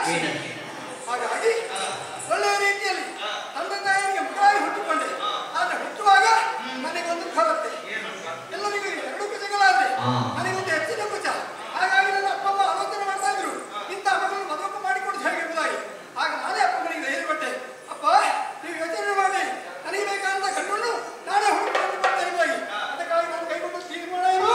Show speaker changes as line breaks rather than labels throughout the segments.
ಹಾಗಾಗಿ ಒಳ್ಳೆಯ ರೀತಿಯಲ್ಲಿ ತಂದೆ ತಾಯಿಗೆ ಮಕ್ಕಳಾಗಿ ಹುಟ್ಟುಕೊಂಡೆ. ಆದ್ರೆ ಹುಟ್ಟುವಾಗ ನನಗೊಂದು ಬರುತ್ತೆ, ಎಲ್ಲರಿಗೂ ಎರಡು ಕುಜಗಳಾದ್ರೆ ನನಗೊಂದು ಹೆಚ್ಚಿನ ಕುಜ. ಹಾಗಾಗಿ ನನ್ನ ಅಪ್ಪ ಅಮ್ಮ ಆಲೋಚನೆ ಮಾಡ್ತಾ ಇದ್ರು, ಇಂಥ ಮಕ್ಕಳು ಮದುವೆ ಮಾಡಿಕೊಡುದು ಹೇಗಿರುವುದಾಗಿ. ಆಗ ನಾನೇ ಅಪ್ಪಗಳಿಗೆ ಹೇಳಿಕೊಟ್ಟೆ, ಅಪ್ಪ ನೀವು ಯೋಚನೆ ಮಾಡಿ, ನನಗೆ ಬೇಕಾದಂತ ಗಂಡನ್ನು ನಾನೇ ಹುಡುಕೊಂಡು ಬರ್ತೇನೆ. ಅದಕ್ಕಾಗಿ ನಾನು ಕೈಗೊಂಡು ತೀರ್ಮಾನ ಇದು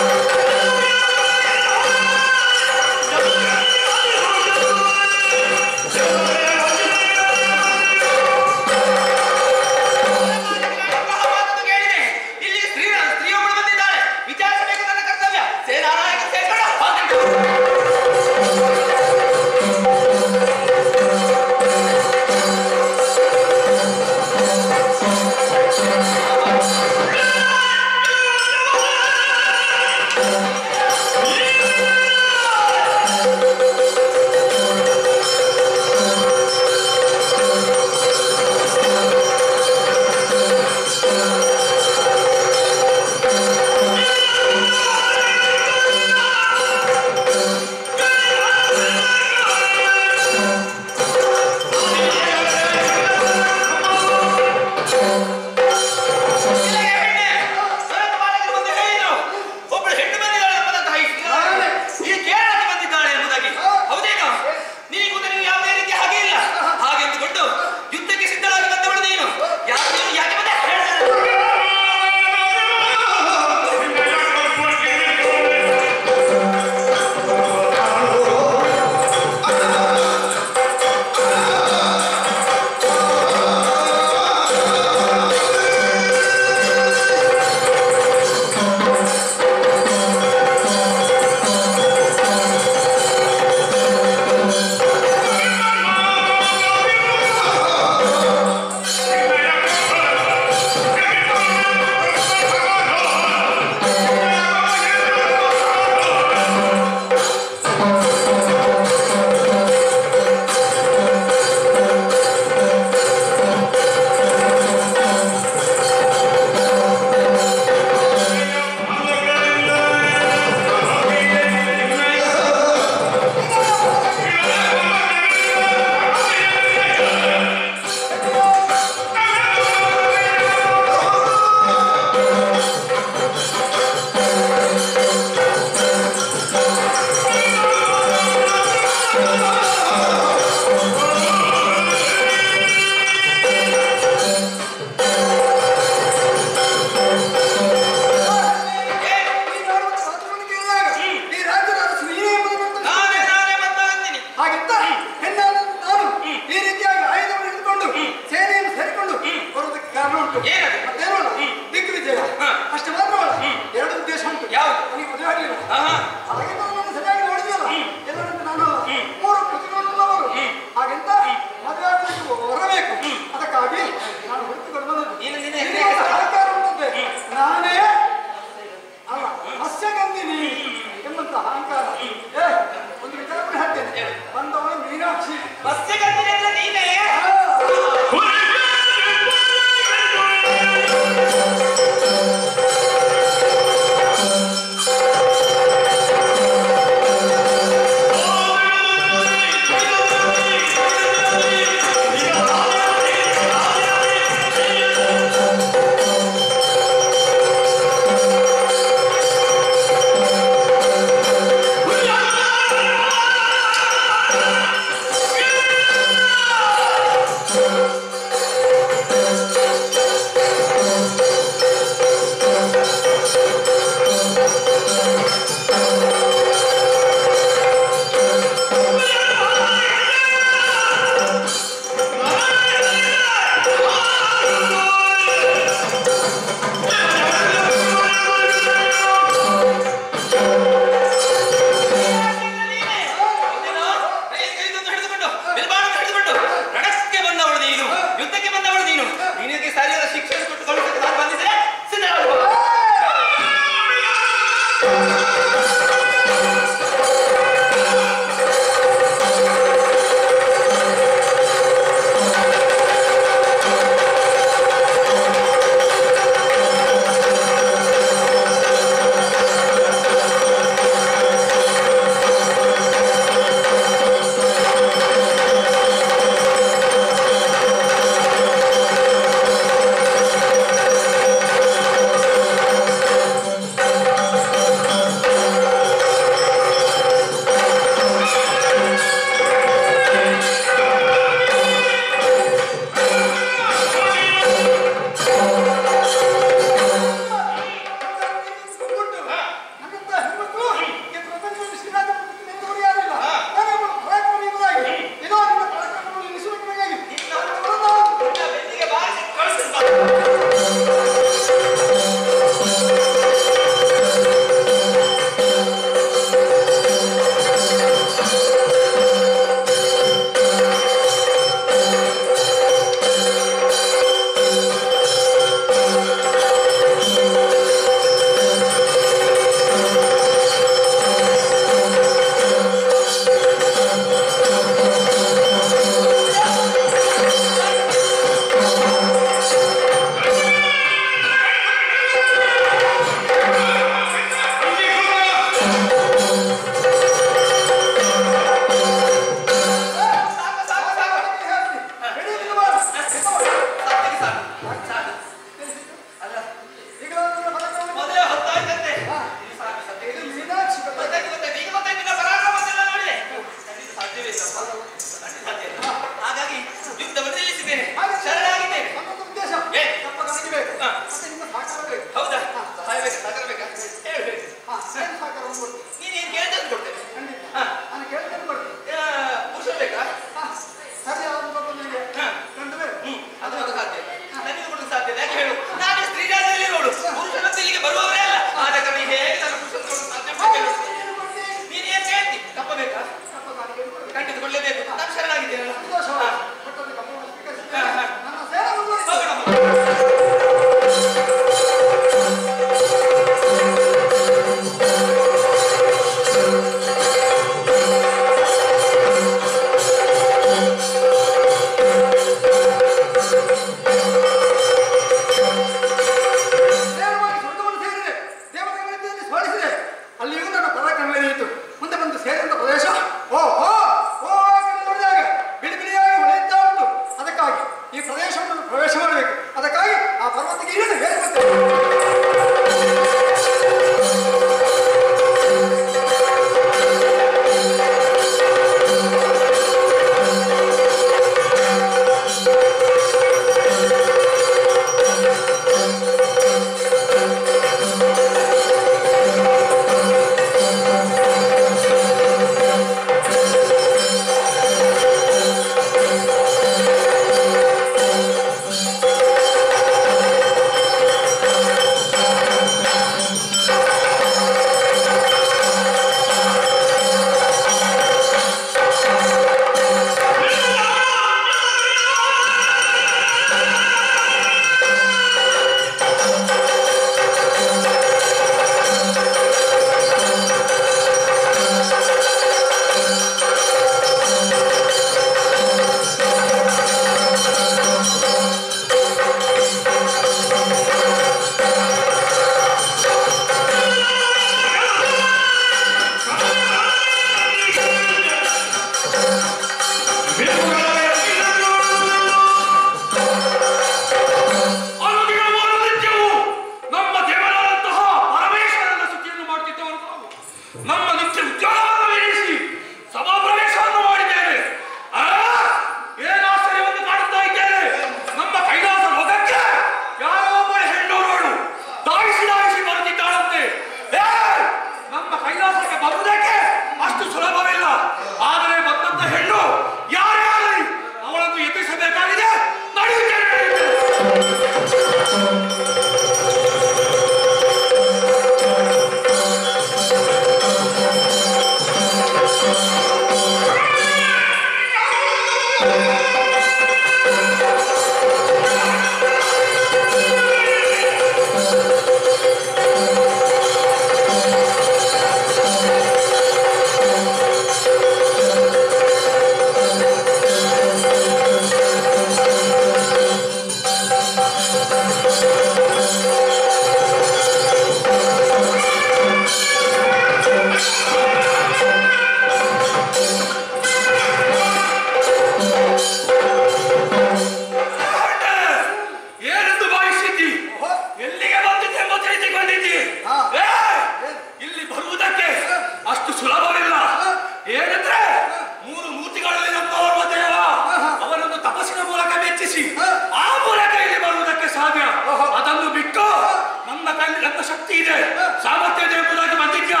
ಶಕ್ತಿ ಇದೆ, ಸಾಮರ್ಥ್ಯ ಇದೆ ಎಂಬುದಾಗಿ ಬಂದಿದ್ಯಾ?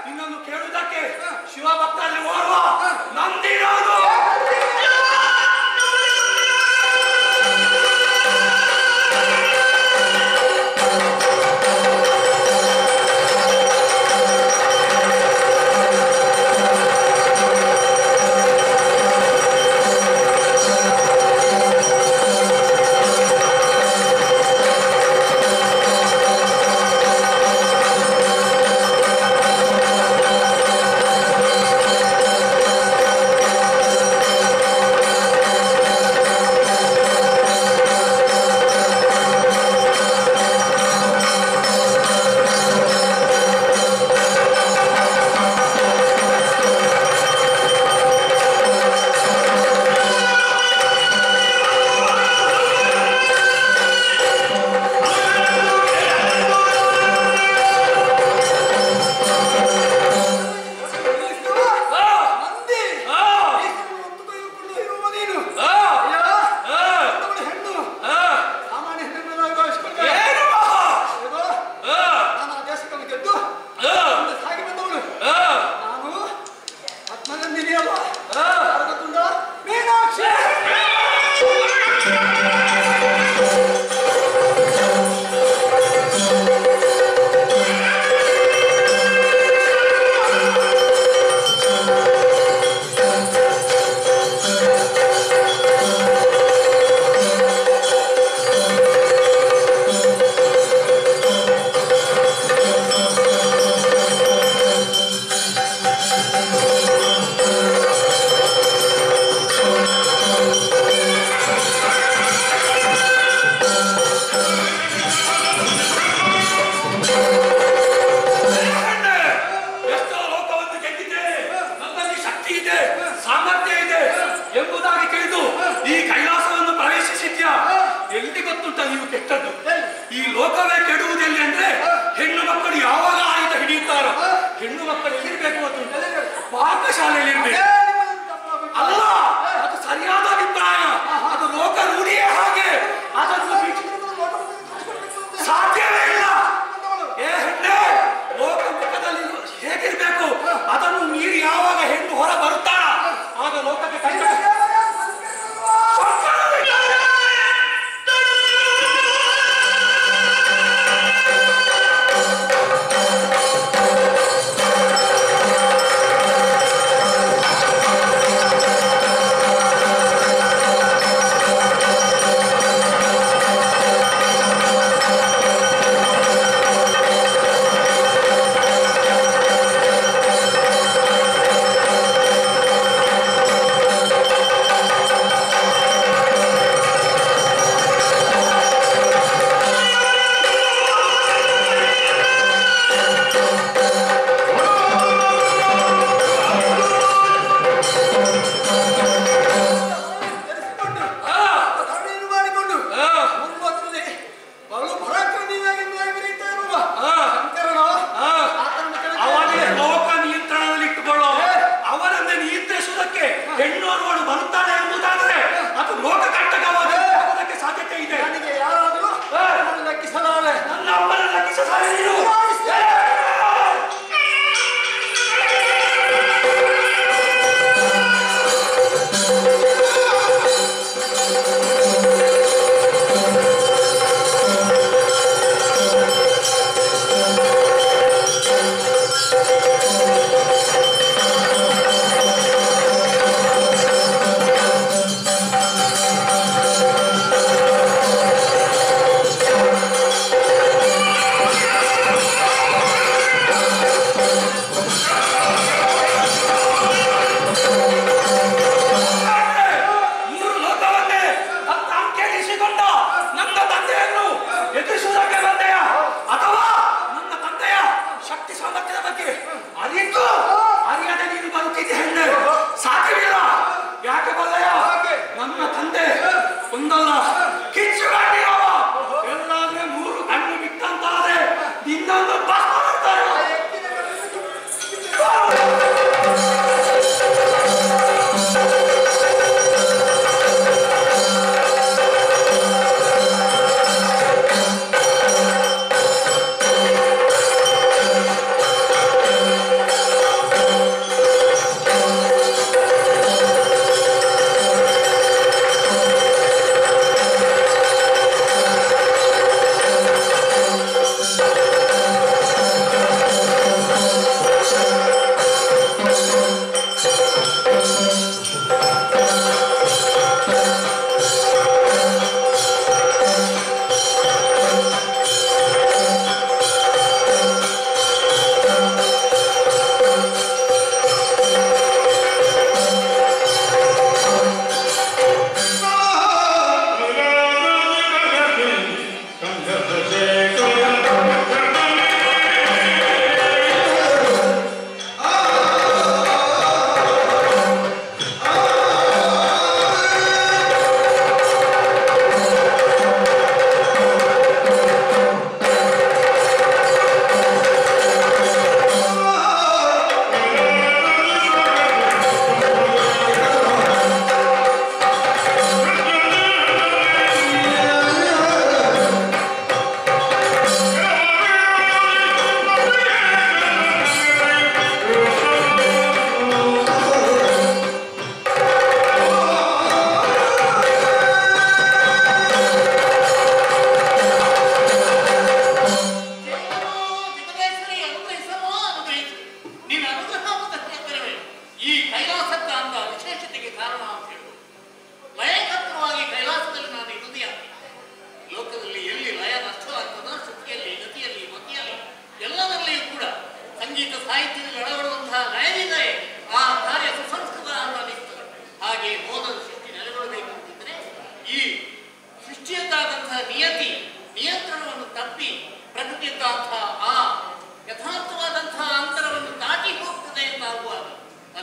ನಿನ್ನನ್ನು ಕೇಳುವುದಕ್ಕೆ ಶಿವಭಕ್ತರಲ್ಲಿ ಓರ್ವ ನಂದಿರೋದು.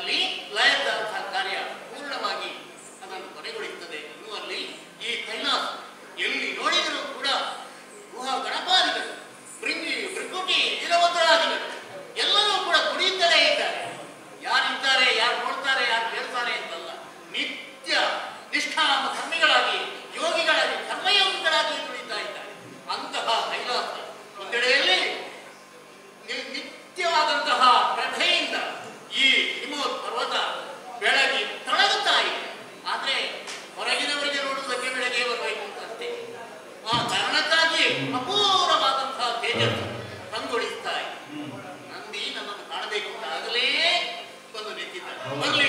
ಅಲ್ಲಿ ಲಯದಂತಹ ಕಾರ್ಯ ಪೂರ್ಣವಾಗಿ ಅದನ್ನು ಕೊನೆಗೊಳಿಸುತ್ತದೆ ಎನ್ನುವಲ್ಲಿ ಈ ಕೈಲಾಸ ಎಲ್ಲಿ ನೋಡಿದರೂ ಕೂಡ ಗುಹಾ ಗಣಪಾದಿಗಳು ಭೃಕುಟಿ ವೀರಭದ್ರಾದಿಗಳು ಎಲ್ಲರೂ ಕೂಡ ಕುಡಿಯುತ್ತಲೇ ಇದ್ದಾರೆ. ಯಾರಿದ್ದಾರೆ, ಯಾರು ನೋಡ್ತಾರೆ, ಯಾರು ಕೇಳ್ತಾರೆ ಅಂತಲ್ಲ, ನಿತ್ಯ ನಿಷ್ಠಾಮ ಧರ್ಮಿಗಳಾಗಿ ಯೋಗಿಗಳಾಗಿ ಕರ್ಮಯೋಗಿಗಳಾಗಿ ದುಡಿತಾ ಇದ್ದಾರೆ. ಅಂತಹ ಕೈಲಾಸ ಒಂದೆಡೆಯಲ್ಲಿ ನಿತ್ಯವಾದಂತಹ ಪ್ರಭೆಯಿಂದ ಈ ಹಿಮೋತ್ ಪರ್ವತ ಬೆಳಗಿ ತೊಳಗುತ್ತಾ ಇದೆ. ಆದ್ರೆ ಹೊರಗಿನವರಿಗೆ ನೋಡುವುದಕ್ಕೆ ಬೆಳಗ್ಗೆ ಬರಬೇಕು ಅಂತಂತೆ ಆ ಕಾರಣಕ್ಕಾಗಿ ಅಪೂರ್ವವಾದಂತಹ ತೇಜಸ್ಸು ಕಂಗೊಳಿಸ್ತಾ ಇದೆ. ನಂದಿ ನನ್ನನ್ನು ಕಾಣಬೇಕು ಅಂತ ಆಗಲೇ ಬಂದು ನಿಂತಿದ್ದಾರೆ. ಬರ್ಲಿ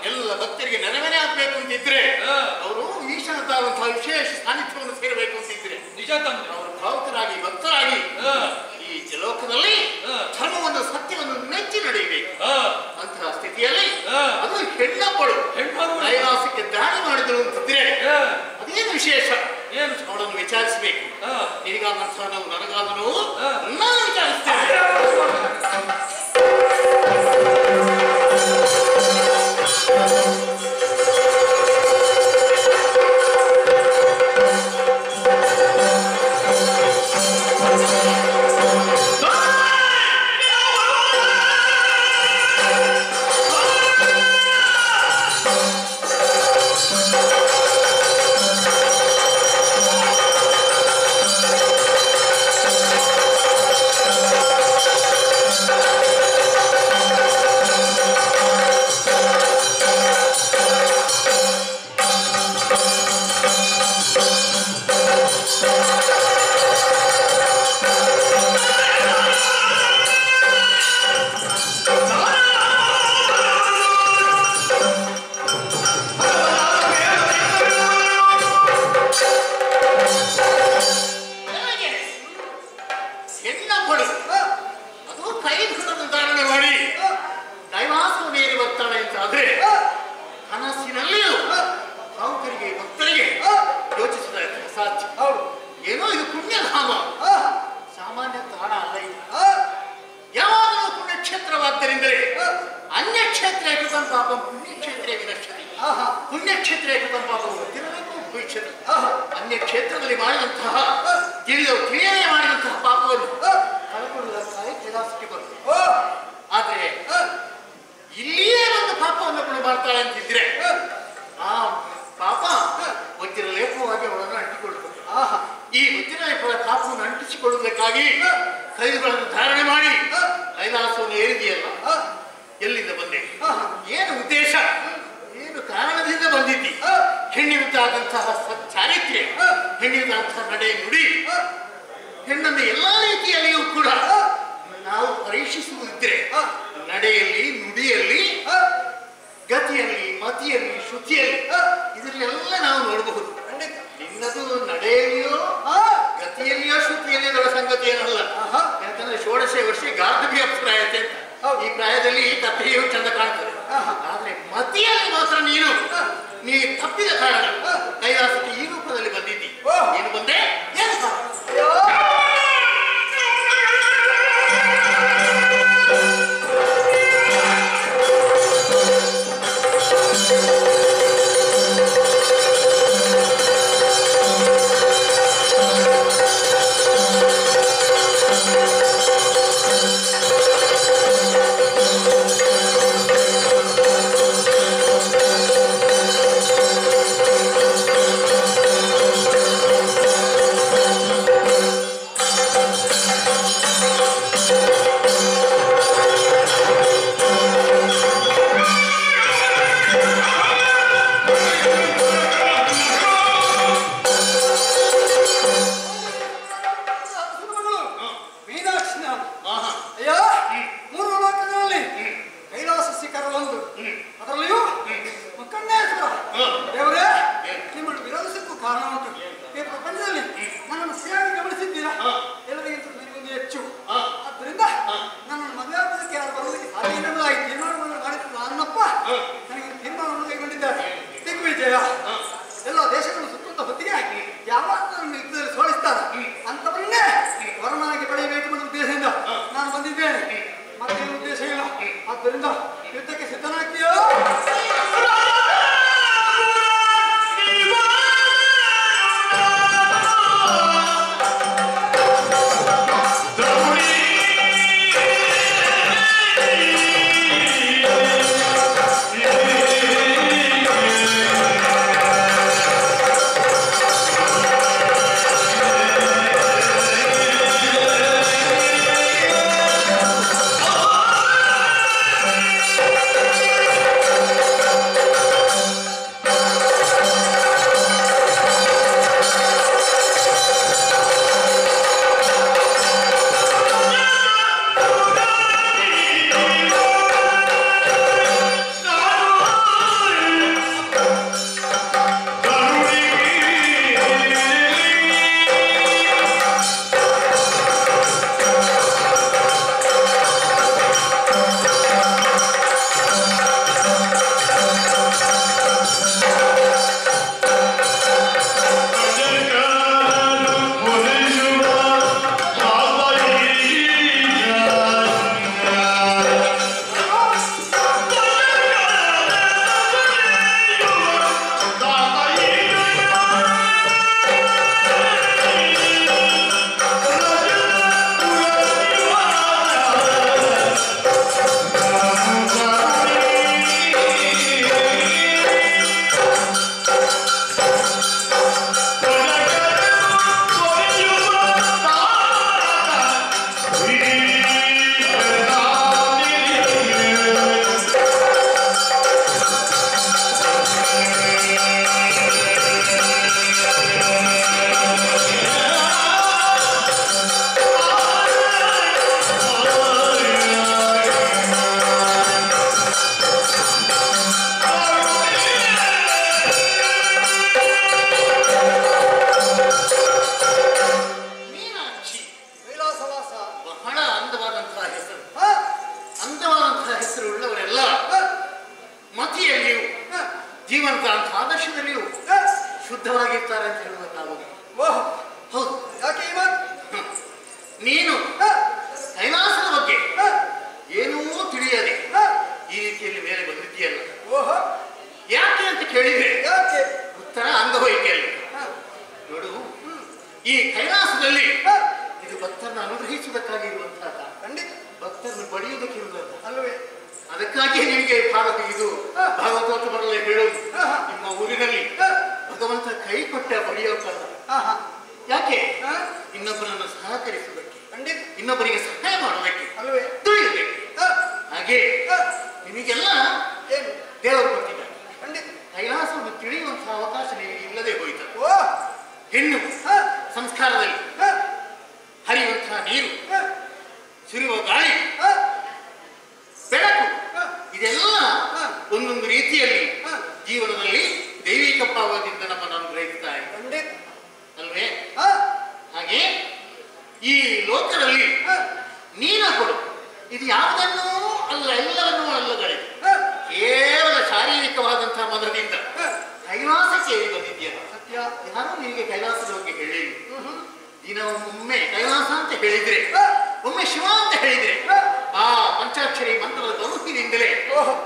ಎಲ್ಲ ಭಕ್ತರಿಗೆ ನೆರವೇನೆ ಆಗ್ಬೇಕು ಅಂತಿದ್ರೆ ಅವರು ಈಶಾನದಾದಂತಹ ವಿಶೇಷ ಸಾನ್ನಿಧ್ಯವನ್ನು ಸೇರಬೇಕು ಅಂತಿದ್ರೆ ನಿಜ ತಂದೆ ಅವರು ಭಾವುಕರಾಗಿ ಭಕ್ತರಾಗಿ ಈ ಲೋಕದಲ್ಲಿ ಧರ್ಮವನ್ನು ಸತ್ಯವನ್ನು ನೆಚ್ಚಿ ನಡೆಯಬೇಕು. ಅಂತಹ ಸ್ಥಿತಿಯಲ್ಲಿ ಅದು ಹೆಣ್ಣಪ್ಪಳು ಕೈಲಾಸಕ್ಕೆ ದಾಳಿ ಮಾಡಿದ್ರು ಅಂತಿದ್ರೆ ಅದೇನು ವಿಶೇಷ ಏನು ಅವಳನ್ನು ವಿಚಾರಿಸಬೇಕು. ಈಗ ನಾವು ನನಗಾದನು ನಾನು ವಿಚಾರಿಸ್ತೇನೆ. ಅನ್ಯ ಕ್ಷೇತ್ರದಲ್ಲಿ ಮಾಡಿದಂತಹ ತಿಳಿಯೇ ಮಾಡಿದಂತಹ ಪಾಪವನ್ನು ಕಳ್ಕೊಳ್ಳುವುದಕ್ಕಾಗಿ ಕೈಲಾಸಕ್ಕೆ ಬಂತು. ಆದ್ರೆ ಇಲ್ಲಿಯೇ ಒಂದು ಪಾಪವನ್ನು ಕೂಡ ಮಾಡ್ತಾಳೆ ಅಂತಿದ್ರೆ ಆ ಪಾಪ ವಜ್ರ ಲೇಪವಾಗಿ ಅವಳನ್ನು ಅಂಟಿಕೊಳ್ಳುತ್ತದೆ. ಈ ವಜ್ರ ಲೇಪದ ಪಾಪವನ್ನು ಅಂಟಿಸಿಕೊಳ್ಳುವುದಕ್ಕಾಗಿ ಕೈಗಳನ್ನು ಧಾರಣೆ ಮಾಡಿ ಕೈಲಾಸವನ್ನು ಏರಿದೆಯಲ್ಲ, ಎಲ್ಲಿಂದ ಬಂದೆ, ಏನು ಉದ್ದೇಶ, ಏನು ಕಾರಣದಿಂದ ಬಂದಿದ್ದಿ, ಹೆಣ್ಣಿನದಾದಂತಹ ಚಾರಿತ್ರ್ಯ, ಹೆಣ್ಣಿನದಾದಂತಹ ನಡೆ ನುಡಿ, ಹೆಣ್ಣನ್ನು ಎಲ್ಲಾ ರೀತಿಯಲ್ಲಿಯೂ ಕೂಡ ನಾವು ಪರೀಕ್ಷಿಸುವುದಿದ್ರೆ ನಡೆಯಲ್ಲಿ, ನುಡಿಯಲ್ಲಿ, ಗತಿಯಲ್ಲಿ, ಮತಿಯಲ್ಲಿ, ಶ್ರುತಿಯಲ್ಲಿ ಇದರಲ್ಲೆಲ್ಲ ನಾವು ನೋಡಬಹುದು. ನಿನ್ನದು ನಡೆಯಲ್ಲಿಯೋ ಗತಿಯಲ್ಲಿಯೋ ಶ್ರುತಿಯಲ್ಲಿಯೋ ದೊಡ್ಡ ಸಂಗತಿ ಏನಲ್ಲ. ಯಾಕಂದ್ರೆ ಷೋಡಶ ವರ್ಷ ಗಾರ್ಧವಿ ಅಭಿಪ್ರಾಯತೆ ಅಂತ. ಈ ಪ್ರಾಯದಲ್ಲಿ ಕಥೆಯು ಚಂದ ಕಾಣ್ತದೆ. ಆದ್ರೆ ಮತಿಯಲ್ಲಿ ಮಾತ್ರ ನೀನು ತಪ್ಪಿದ ಕಾರಣ ಕೈಲಾಸಕ್ಕೆ ಈ ರೂಪದಲ್ಲಿ ಬಂದಿದ್ದಿ. ನೀನು ಬಂದೆ
ಎಲ್ಲ ದೇಶಗಳು ಸುತ್ತುತ್ತ ಹೊತ್ತಿಗೆ ಯಾವಾಗ ಯುದ್ಧದಲ್ಲಿ ಸೋಲಿಸ್ತಾರೆ ಅಂತವನ್ನೇ ವರನಾಗಿ ಬೆಳೆಯಬೇಕು ಅನ್ನೋ ಉದ್ದೇಶದಿಂದ ನಾನು ಬಂದಿದ್ದೇನೆ. ಮತ್ತೇನು ಉದ್ದೇಶ ಇಲ್ಲ. ಆದ್ದರಿಂದ ಯುದ್ಧಕ್ಕೆ ಸಿದ್ಧನಾಗ್ತೀಯೋ?
ಜೀವನದ ಆದರ್ಶದಲ್ಲಿಯೂ ಶುದ್ಧವಾಗಿರ್ತಾರೆ ಅಂತ ಹೇಳಬೇಕಾಗುವುದು. ಹೌದು,
ಯಾಕೆ ಈ ಮಾತು?
ನೀನು ಕೈಲಾಸದ ಬಗ್ಗೆ ಏನೂ ತಿಳಿಯದೆ ಈ ರೀತಿಯಲ್ಲಿ ಮೇಲೆ ಬಂದಿದ್ದೀಯಲ್ಲ, ಯಾಕೆ ಅಂತ ಕೇಳಿದ್ರೆ ಉತ್ತರ ಅಂಗವೈಕಲ್ಯ. ನೋಡು, ಈ ಕೈಲಾಸದಲ್ಲಿ ಇದು ಭಕ್ತರನ್ನು ಅನುಗ್ರಹಿಸುವುದಕ್ಕಾಗಿ ಇರುವಂತಹ,
ಖಂಡಿತ
ಭಕ್ತರನ್ನು ಬಡಿಯುವುದಕ್ಕಿರುವುದಲ್ಲ
ಅಲ್ಲವೇ?
ಅದಕ್ಕಾಗಿ ನಿಮಗೆ ಇದು ಭಾಗವತೋತ್ತಮರಲ್ಲೇ ಹೇಳೋದು, ನಿಮ್ಮ ಊರಿನಲ್ಲಿ ಭಗವಂತ ಕೈ ಕೊಟ್ಟ ಬಡಿಯೋಕ್ಕಲ್ಲ. ಯಾಕೆ? ಇನ್ನೊಬ್ಬರನ್ನು ಸಹಕರಿಸುವುದಕ್ಕೆ,
ಖಂಡಿತ
ಇನ್ನೊಬ್ಬರಿಗೆ ಸಹಾಯ ಮಾಡುವುದಕ್ಕೆ,
ಅಲ್ಲವೇ?
ತಿಳಿಯಬೇಕು. ಹಾಗೆ ನಿಮಗೆಲ್ಲ ದೇವರು ಕೊಟ್ಟಿದ್ದಾರೆ.
ಖಂಡಿತ
ಕೈಲಾಸವನ್ನು ತಿಳಿಯುವಂತಹ ಅವಕಾಶ ನಿಮಗೆ ಇಲ್ಲದೆ ಹೋಯಿತು. ಹೆಣ್ಣು ಸಂಸ್ಕಾರದಲ್ಲಿ ಹರಿಯುವಂತಹ ನೀರು, ಸುರಿಯುವ ಗಾಳಿ, ಬೆಳಕು, ಇದೆಲ್ಲ ಒಂದೊಂದು ರೀತಿಯಲ್ಲಿ ಜೀವನದಲ್ಲಿ ದೈವಿಕ ಭಾವದಿಂದ ನಮ್ಮನ್ನು ಅನುಗ್ರಹಿಸ್ತಾರೆ ಅಲ್ವೇ? ಹಾಗೆ ಈ ಲೋಕದಲ್ಲಿ ನೀನ ಕೊಡು ಇದು ಯಾವುದನ್ನೂ ಅಲ್ಲ, ಎಲ್ಲವನ್ನೂ ಅಲ್ಲಗಡೆ ಕೇವಲ ಶಾರೀರಿಕವಾದಂತಹ ಮನದಿಂದ ಕೈಲಾಸಕ್ಕೆ ಏರಿ ಬಂದಿದ್ದೀಯಲ್ಲ. ಸತ್ಯ, ಯಾರು ನಿನಗೆ ಕೈಲಾಸದ ಬಗ್ಗೆ ಹೇಳಿ ದಿನವೊಮ್ಮೆ ಕೈಲಾಸ ಅಂತ ಹೇಳಿದ್ರೆ, ಒಮ್ಮೆ ಶಿವ ಅಂತ ಹೇಳಿದ್ರೆ, ಆ ಪಂಚಾಕ್ಷರಿ ಮಂತ್ರದ ಧನುಹಿನಿಂದಲೇ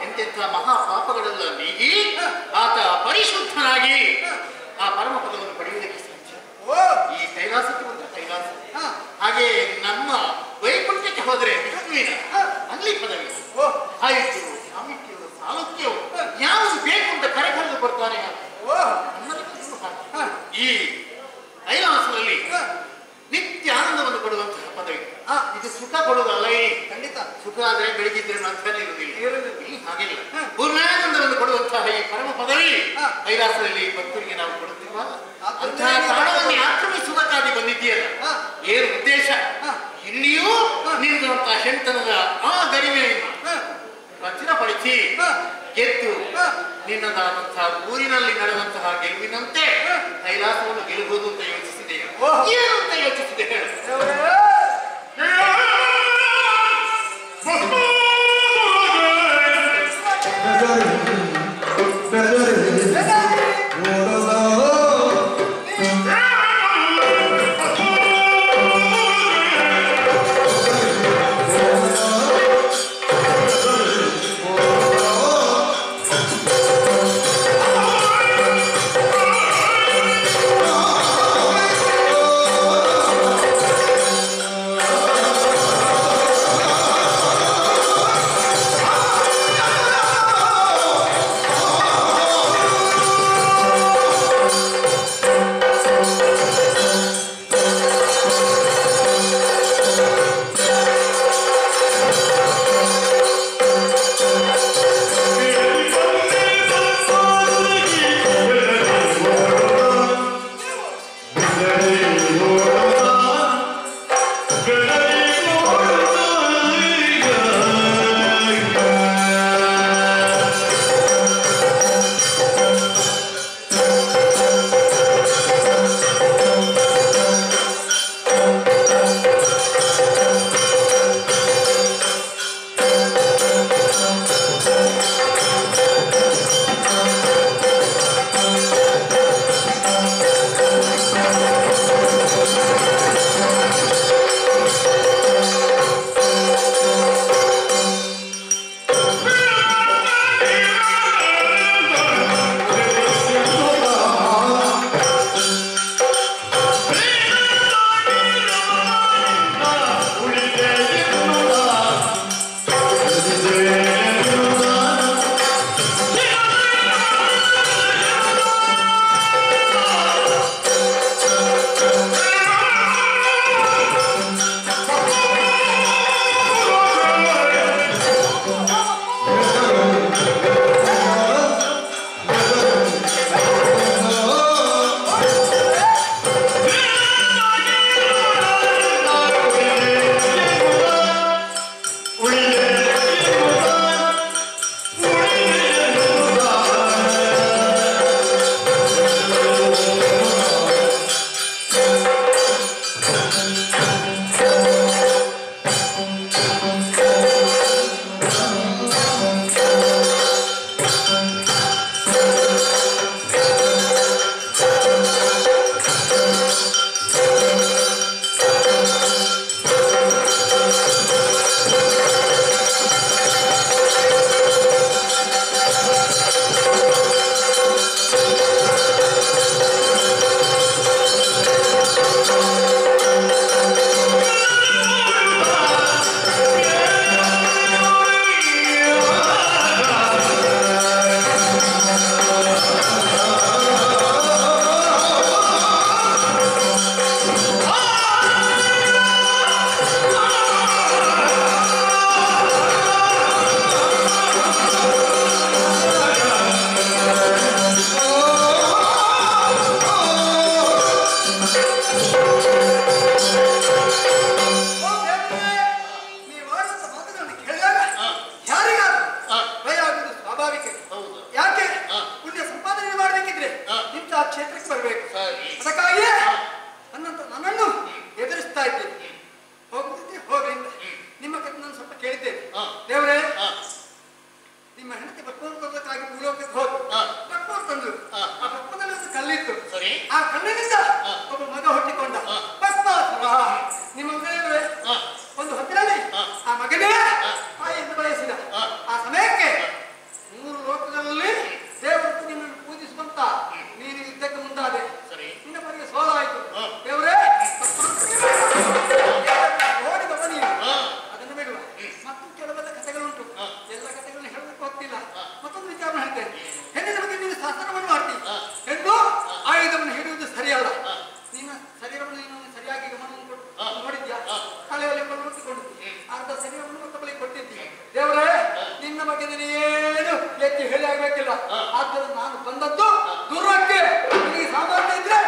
ಎಂತೆಂಥ ಮಹಾಪಾಪಗಳೆಲ್ಲ ನೀಗಿ ಆತ ಪರಿಶುದ್ಧನಾಗಿ ಆ ಪರಮ ಪದವನ್ನು ಪಡೆಯುವುದಕ್ಕೆ ಸಾಧ್ಯ. ಈ ಕೈಲಾಸಕ್ಕೆ ಬಂದ ಕೈಲಾಸ. ಹಾಗೆ ನಮ್ಮ ವೈಕುಂಠಕ್ಕೆ ಹೋದರೆ ವಿಷ್ಣುವಿನ ಅಲ್ಲಿ ಪದವಿ ಆಯಿತು, ಸಾಮಿತ್ಯವು, ಸಾಲುಕ್ಯವು ಯಾವುದು ಬೇಕು ಅಂತ ಕರೆಕರೆದು ಬರ್ತಾನೆ. ಈ ಕೈಲಾಸದಲ್ಲಿ ನಿತ್ಯ ಆನಂದವನ್ನು ಕೊಡುವಂತಹ ಪದವಿ. ಇದು ಸುಖ ಕೊಡುವುದಲ್ಲ. ಖಂಡಿತ ಸುಖ ಆದ್ರೆ ಬೆಳಗಿದ್ರೆ ಮಧ್ಯಾಹ್ನ ಇರುವುದಿಲ್ಲ, ಹಾಗಿಲ್ಲ. ಪೂರ್ಣಾನಂದವನ್ನು ಕೊಡುವಂತಹ ಈ ಪರಮ ಪದವಿ ಕೈಲಾಸದಲ್ಲಿ ಭಕ್ತರಿಗೆ ನಾವು ಕೊಡುತ್ತಿರುವ ಅಂತಹ ತಾಣವನ್ನು ಆಕ್ರಮಿಸುವುದಕ್ಕಾಗಿ ಬಂದಿದ್ದೀಯಲ್ಲ. ಏನು ಉದ್ದೇಶ? ಇಲ್ಲಿಯೂ ನಿಂತಹ ಹೆಂಡತನದ ಆ ಗರಿಮೆಯನ್ನು ರಚನಪಡಿಸಿ ಗೆದ್ದು ನಿನ್ನದಾದಂತಹ ಊರಿನಲ್ಲಿ ನಡೆದಂತಹ ಗೆಲುವಿನಂತೆ ಕೈಲಾಸವನ್ನು ಗೆಲ್ಲಬಹುದು ಅಂತ ಯೋಚಿಸಿದೆ. ಏನು ಅಂತ ಯೋಚಿಸಿದೆ ಹೇಳು.
ನಿನಗೇನು ಎತ್ತಿ ಹೇಳಿ ಆಗ್ಬೇಕಿಲ್ಲ. ಆದ್ದರಿಂದ ನಾನು ಬಂದದ್ದು ದುರ್ರಕ್ಕೆ. ನಿನಗೆ ಸಾಮರ್ಥ್ಯ ಇದ್ರೆ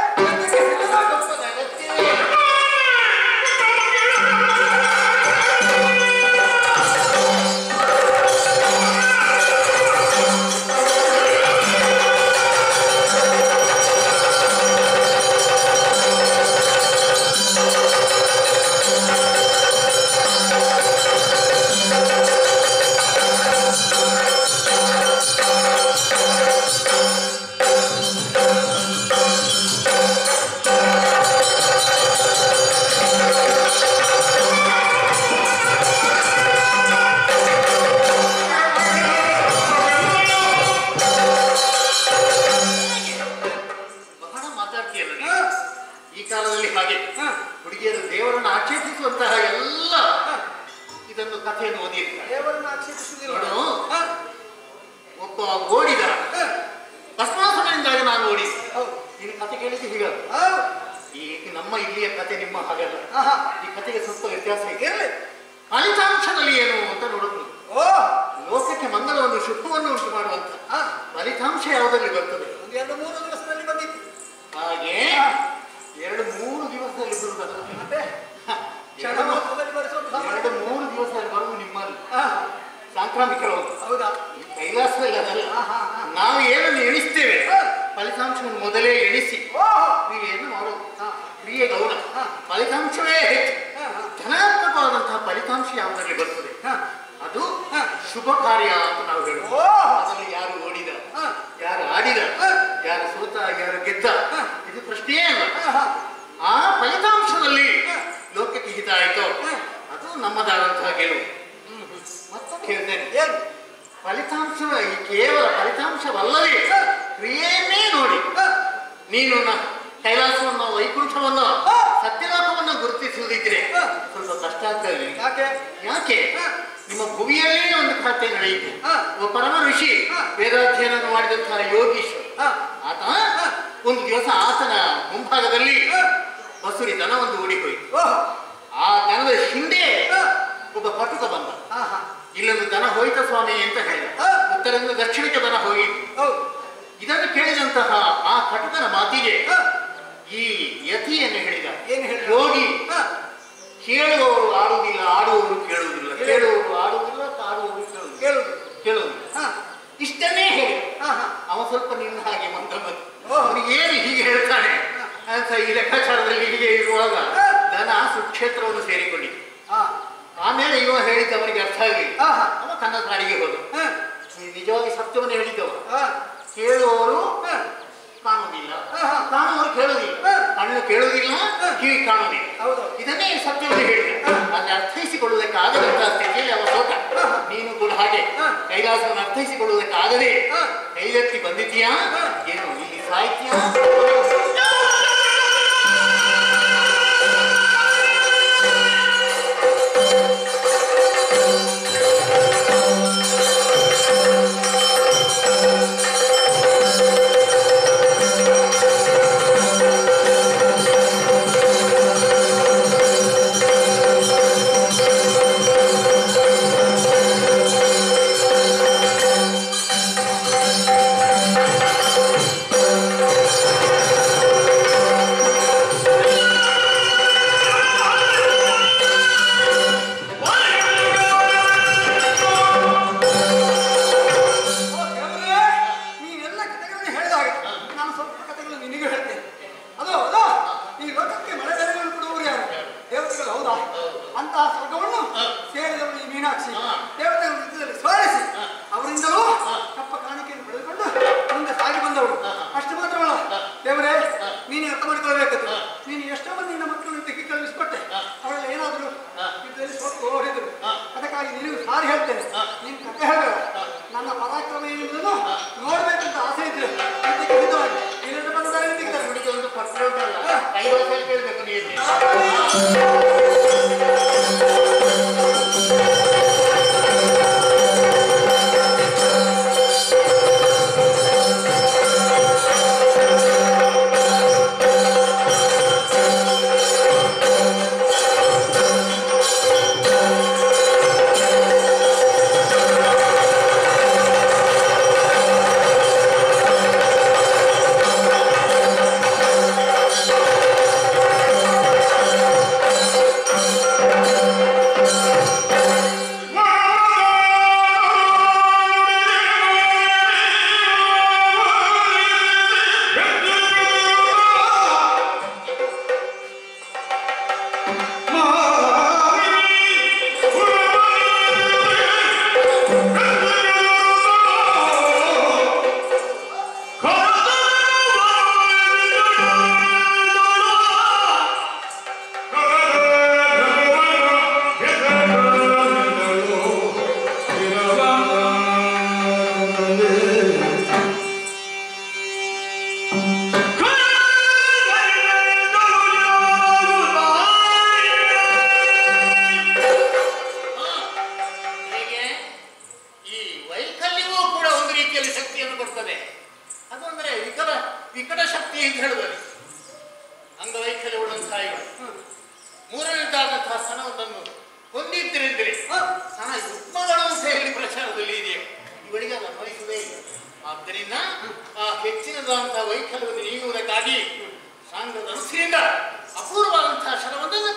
ಫಲಿತಾಂಶದಲ್ಲಿ ಏನು ಅಂತ ನೋಡುದು. ಲೋಕಕ್ಕೆ ಮಂಗಲವನ್ನು ಶುಭವನ್ನು ಉಂಟು ಮಾಡುವಂತ ಫಲಿತಾಂಶ ಯಾವುದರಲ್ಲಿ ಬರ್ತದೆ?
2-3 ದಿವಸದಲ್ಲಿ ಬಂದಿತ್ತು.
ಹಾಗೆ 2-3 ದಿವಸದಲ್ಲಿ ಬರುವುದಲ್ಲ, 2-3 ದಿವಸದಲ್ಲಿ ಬರುವುದು ನಿಮ್ಮಲ್ಲಿ ಸಾಂಕ್ರಾಮಿಕ ರೋಗ. ಹೌದಾ? ಕೈಲಾಸದಲ್ಲಿ ಅದಲ್ಲ. ನಾವು ಏನನ್ನು ಎಣಿಸ್ತೇವೆ ಫಲಿತಾಂಶವನ್ನು ಮೊದಲೇ ಎಣಿಸಿ ಕ್ರಿಯೆಯನ್ನು ಮಾಡೋದು. ಕ್ರಿಯೆ ಗೌಣ, ಫಲಿತಾಂಶವೇ ಹೆಚ್ಚು. ಧನಾತ್ಮಕವಾದಂತಹ ಫಲಿತಾಂಶ ಯಾವುದರಲ್ಲಿ ಬರ್ತದೆ ಅದು ಶುಭ ಕಾರ್ಯ ಅಂತ ನಾವು ಹೇಳುವುದು. ಅದರಲ್ಲಿ ಯಾರು ಓಡಿದ, ಯಾರು ಆಡಿದ, ಯಾರು ಸೋತ, ಯಾರು ಗೆದ್ದ, ಇದು ಪ್ರಶ್ನೆಯೇ ಅಲ್ಲ. ಆ ಫಲಿತಾಂಶದಲ್ಲಿ ಲೋಕಕ್ಕೆ ಹಿತ ಆಯಿತು, ಅದು ನಮ್ಮದಾದಂತಹ ಗೆಲುವು. ಮತ್ತೊಂದು ಹೇಳ್ತೇನೆ, ಫಲಿತಾಂಶ ಕೇವಲ ಫಲಿತಾಂಶವಲ್ಲವೇ ಕ್ರಿಯೆಯನ್ನೇ ನೋಡಿ ನೀನು ಕೈಲಾಸವನ್ನು, ವೈಕುಂಠವನ್ನು, ಸತ್ಯಲೋಕವನ್ನು ಗುರುತಿಸುವುದಿದ್ರೆ ಸ್ವಲ್ಪ ಕಷ್ಟ ಆಗ್ತದೆ. ಯಾಕೆ? ನಿಮ್ಮ ಭುವಿಯಲ್ಲೇ ಒಂದು ಖಾತೆ ನಡೆಯಿತು. ಒಬ್ಬ ಪರಮ ಋಷಿ ವೇದಾಧ್ಯಯನ ಮಾಡಿದಂತಹ ಯೋಗೀಶ್ವರ ಆತ ಒಂದು ದಿವಸ ಆತನ ಮುಂಭಾಗದಲ್ಲಿ ಬಸುರಿ ದನ ಒಂದು ಓಡಿಹೋಯಿತು. ಆ ದನದ ಹಿಂದೆ ಒಬ್ಬ ಪಟುಕ ಬಂದ. ಇಲ್ಲೊಂದು ದನ ಹೋಯ್ತ ಸ್ವಾಮಿ ಅಂತ ಹೇಳಿದ. ಉತ್ತರದಿಂದ ದಕ್ಷಿಣಕ್ಕೆ ದನ ಹೋಗಿತ್ತು. ಇದನ್ನು ಕೇಳಿದಂತಹ ಆ ಪಟುಕನ ಮಾತಿಗೆ ಈ ಯತಿಯನ್ನು ಹೇಳಿದ, ಯೋಗಿ ಕೇಳುವವರು ಆಡುವುದಿಲ್ಲ, ಆಡುವವರು ಕೇಳುವುದಿಲ್ಲ, ಕೇಳುವವರು ಆಡುವುದಿಲ್ಲ, ಆಡುವವರು ಕೇಳುವುದಿಲ್ಲ, ಇಷ್ಟನ್ನೇ ಹೇಳಿ ಅವ ಸ್ವಲ್ಪ ನಿನ್ನ ಹಾಗೆ ಮಂತ್ರ ಅವನಿಗೆ ಏನು ಹೀಗೆ ಹೇಳ್ತಾನೆ ಅಂತ ಈ ಲೆಕ್ಕಾಚಾರದಲ್ಲಿ ಹೀಗೆ ಇರುವಾಗ ದನ ಸುಕ್ಷೇತ್ರವನ್ನು ಸೇರಿಕೊಂಡಿತ್ತು. ಆಮೇಲೆ ಇವ ಹೇಳಿದ್ದು ಅವನಿಗೆ ಅರ್ಥ ಆಗಲಿಲ್ಲ. ಅವ ತನ್ನ ಕಾಡಿಗೆ ಹೋದ. ನಿಜವಾಗಿ ಸತ್ಯವನ್ನು ಹೇಳಿದ್ದವ. ಕೇಳುವವರು ಕಾಣುವುದಿಲ್ಲ, ಕಾಣುವವರು ಕೇಳುವುದಿಲ್ಲ, ಕಣ್ಣು ಕೇಳುವುದಿಲ್ಲ, ಕಿವಿ ಕಾಣುವುದಿಲ್ಲ. ಇದನ್ನೇ ಸತ್ಯವನ್ನು ಹೇಳಿದ. ಅದನ್ನು ಅರ್ಥೈಸಿಕೊಳ್ಳುವುದಕ್ಕಾಗದಂತಹ ಸ್ಥಿತಿಯಲ್ಲಿ ಅವ ಸೋತ. ನೀನು ಕೂಡ ಹಾಗೆ ಕೈಲಾಸವನ್ನು ಅರ್ಥೈಸಿಕೊಳ್ಳುವುದಕ್ಕಾಗದೆ ಕೈಗೆತ್ತಿ ಬಂದಿದ್ದೀಯಾ, ಏನು ಇಲ್ಲಿ ಸಾಹಿತ್ಯ ವಿಕಟ ಶಕ್ತಿ ಅಂತ ಹೇಳುವಲ್ಲಿ ಅಂಗವೈಕಲ್ಯ ಉಳ್ಳಂತಹ ಮೂರನೇದಾದಂತಹ ಸ್ತನವೊಂದನ್ನು ಹೊಂದಿದ್ದರೆಂದರೆ ಸ್ತನ ಯುಗ್ಮಗಳು ಅಂತ ಹೇಳಿ ಪ್ರಚಾರದಲ್ಲಿ ಇದೆಯೋ ಇವಳಿಗೆ ಅದು ಅನ್ವಯಿಸುವುದೇ ಇಲ್ಲ. ಆದ್ದರಿಂದ ಆ ಹೆಚ್ಚಿನದಾದಂತಹ ವೈಕಲ್ಯವನ್ನು ನೀಗುವುದಕ್ಕಾಗಿ ಸಾಂಗದ ಅನುಸರಿಯಿಂದ ಅಪೂರ್ವವಾದಂತಹ ಶರವೊಂದನ್ನು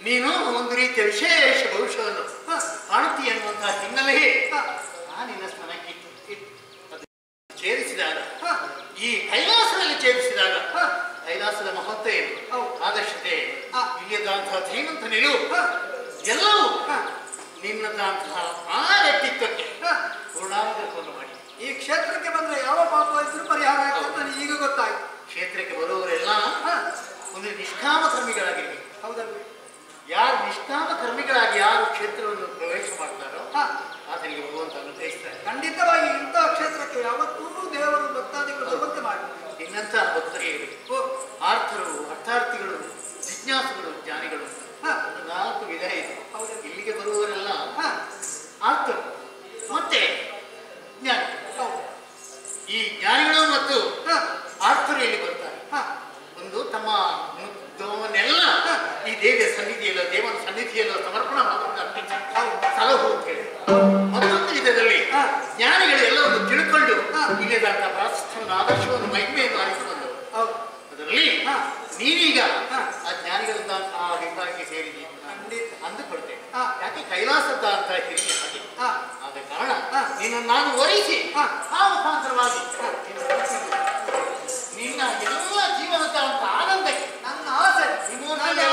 ನೀನು ಒಂದು ರೀತಿಯ ವಿಶೇಷ ಭವಿಷ್ಯವನ್ನು ಕಾಣುತ್ತೀಯ ಅನ್ನುವಂತಹ ಹಿನ್ನೆಲೆಯೇ ನಿನ್ನ ಸ್ಮರಣಕ್ಕಿತ್ತು. ನಿನ್ನದಾದಂತಹ ಧೀಮಂತ ನಿಲುವು ಎಲ್ಲವೂ ನಿನ್ನದಂತಹ ಆ ವ್ಯಕ್ತಿತ್ವಕ್ಕೆ ಪೂರ್ಣಾಂಗವನ್ನು ಮಾಡಿ
ಈ ಕ್ಷೇತ್ರಕ್ಕೆ ಬಂದ್ರೆ ಯಾವ ಪಾಪ ಇದ್ರೂ ಪರಿಹಾರ ಆಗ್ತದೆ ನನಗೆ ಈಗ ಗೊತ್ತಾಯ್ತು.
ಕ್ಷೇತ್ರಕ್ಕೆ ಬರುವವರೆಲ್ಲ ಒಂದು ನಿಷ್ಕಾಮ ಕರ್ಮಿಗಳಾಗಿರ್ಬೇಕು.
ಹೌದಲ್ರಿ?
ಯಾರು ನಿಷ್ಕಾಮ ಕರ್ಮಿಗಳಾಗಿ ಯಾರು ಕ್ಷೇತ್ರವನ್ನು ಪ್ರವೇಶ ಮಾಡ್ತಾರೋ ಆತನಿಗೆ ಭಗವಂತ ಅನುಗ್ರಹಿಸ್ತಾರೆ.
ಖಂಡಿತವಾಗಿ ಇಂತಹ ಕ್ಷೇತ್ರಕ್ಕೆ ಯಾವತ್ತೂ ದೇವರು ಭಕ್ತಾದಿಗಳು ಬರುವಂತೆ ಮಾಡಿ
ಇನ್ನಂತ ಭಕ್ತರಿಗೆ ಇರಬೇಕು. ಆರ್ಥರು, ಅರ್ಥಾರ್ಥಿಗಳು, ಜಿಜ್ಞಾಸುಗಳು, ಜ್ಞಾನಿಗಳು ಒಂದು 4 ವಿಧ ಇದೆ. ಇಲ್ಲಿಗೆ ಬರುವವರೆಲ್ಲ ಆರ್ಥರು ಮತ್ತೆ ಜ್ಞಾನಿ. ಈ ಜ್ಞಾನಿಗಳು ಮತ್ತು ಆರ್ಥರು ಇಲ್ಲಿ ಬರ್ತಾರೆ. ಒಂದು ತಮ್ಮ ಮುದ್ದವನ್ನೆಲ್ಲ ಈ ದೇವಿಯ ಸನ್ನಿಧಿಯಲ್ಲೋ ದೇವನ ಸನ್ನಿಧಿಯಲ್ಲೋ ಸಮರ್ಪಣೆ ಮಾಡೋದಕ್ಕೆ ಸಲಹು ಅಂತ ಹೇಳಿ. ಮತ್ತೊಂದು ವಿಧದಲ್ಲಿ ಜ್ಞಾನಿಗಳು ಎಲ್ಲವನ್ನು ತಿಳ್ಕೊಂಡು ಇಲ್ಲದಂತ ಪ್ರಾಶಸ್ತ್ಯವನ್ನು ಆದರ್ಶವನ್ನು ಮಹಿಮೆಯನ್ನು ಆರಿಸಿಕೊಂಡು ಅದರಲ್ಲಿ ನೀನೀಗ ಆ ಜ್ಞಾನಿಗಳಂತಹ ವಿಭಾಗಕ್ಕೆ ಸೇರಿದೆ ಅಂದುಕೊಳ್ತೇನೆ. ಯಾಕೆ ಕೈಲಾಸದ ಅಂತ ಹಿರಿಯ ಹಾಗೆ ಆದ ಕಾರಣ ನಿನ್ನನ್ನು ನಾನು ವರಿಸಿ ಆ ಮುಖಾಂತರವಾಗಿ ನಿನ್ನ ಎಲ್ಲ ಜೀವನದ ಅಂತ ಆನಂದಕ್ಕೆ
ನನ್ನ ಆಸೆ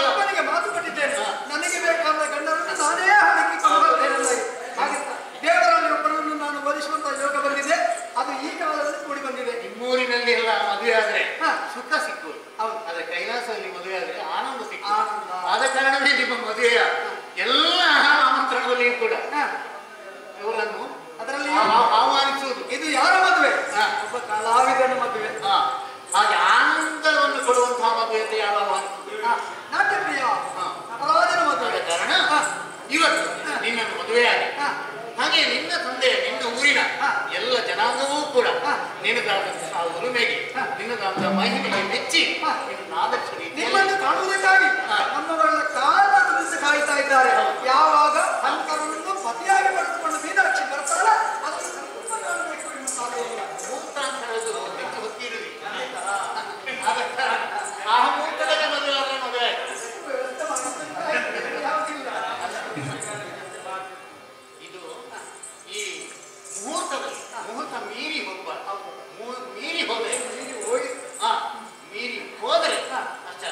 ಅಪ್ಪನಿಗೆ ಮಾತು ಕೊಟ್ಟಿದ್ದೇನೆ. ನನಗೆ ಬೇಕಾದ ಗಂಡರನ್ನು ನಾನೇ ಹಾಕಿಕೊಂಡು ಬರ್ತೇನೆ. ಹಾಗೆ ದೇವರಲ್ಲಿ ಒಬ್ಬರನ್ನು ನಾನು ವರಿಸುವಂತ ಯೋಗ ಬಂದಿದೆ. ಅದು ಈ ಕಾಲದಲ್ಲಿ ಕೂಡಿ ಬಂದಿದೆ.
ನಿಮ್ಮೂರಿನಲ್ಲಿ ಎಲ್ಲ ಮದುವೆ ಆದ್ರೆ ಸುಖ ಸಿಕ್ಕುವುದು. ಆದ್ರೆ ಕೈಲಾಸದಲ್ಲಿ ಮದುವೆ ಆದ್ರೆ ಆನಂದ ಸಿಕ್ಕುವುದು. ಆದ ಕಾರಣವೇ ನಿಮ್ಮ ಮದುವೆಯ ಎಲ್ಲ ಆಮಂತ್ರಣದಲ್ಲಿಯೂ ಕೂಡ ಇವರನ್ನು
ಅದರಲ್ಲಿ
ಆಹ್ವಾನಿಸುವುದು.
ಇದು ಯಾರ ಮದುವೆ? ಒಬ್ಬ ಕಲಾವಿದನ ಮದುವೆ.
ಹಾಗೆ ಆನಂದವನ್ನು ಕೊಡುವಂತಹ ಮದುವೆ ಅಂತ ಯಾವ ಆಹ್ವಾನಿಸುವುದು?
ನಾಟ್ಯಪ್ರಿಯ ಕಲಾವಿದನ ಮದುವೆ.
ಕಾರಣ ಇವತ್ತು ನಿನ್ನನ್ನು ಮದುವೆಯಾಗಿ ಹಾಗೆ ನಿನ್ನ ತಂದೆ ನಿನ್ನ ಊರಿನ ಎಲ್ಲ ಜನಾಂಗವೂ ಕೂಡ ನಿನ್ನದಾದಂತಹ ಉರುಮೆಗೆ ನಿನ್ನದಾದಂತಹ ಮಹಿಮೆಗೆ ಮೆಚ್ಚಿ ಆದರ್ಶ
ನಿಮ್ಮನ್ನು ಕಾಣುವುದಕ್ಕಾಗಿ ನಮ್ಮಗಳ ಕಾಲದಿಂದ ಕಾಯ್ತಾ ಇದ್ದಾರೆ. ಯಾವಾಗ ಅಂತರನ್ನು ಪತಿಯಾಗಿ ಪಡೆದುಕೊಂಡು ಮೀನಾಕ್ಷಿ ಬರ್ತಾರ ಅದನ್ನು
ಮುಹೂರ್ತ ಅಂತ ಹೇಳೋದು ಹೆಚ್ಚು ಹೊತ್ತಿರುವುದು. ಆ ಮುಹೂರ್ತದಲ್ಲಿ ಮದುವೆ ಆದ್ರೆ ಮದುವೆ ಇದು ಈ ಮುಹೂರ್ತದಲ್ಲಿ ಮುಹೂರ್ತ ಮೀರಿ ಹೋಗಬಾರ್ದು. ಮೀರಿ ಹೋದ್ರೆ ಮೀರಿ ಹೋದರೆ ಅಷ್ಟೇ.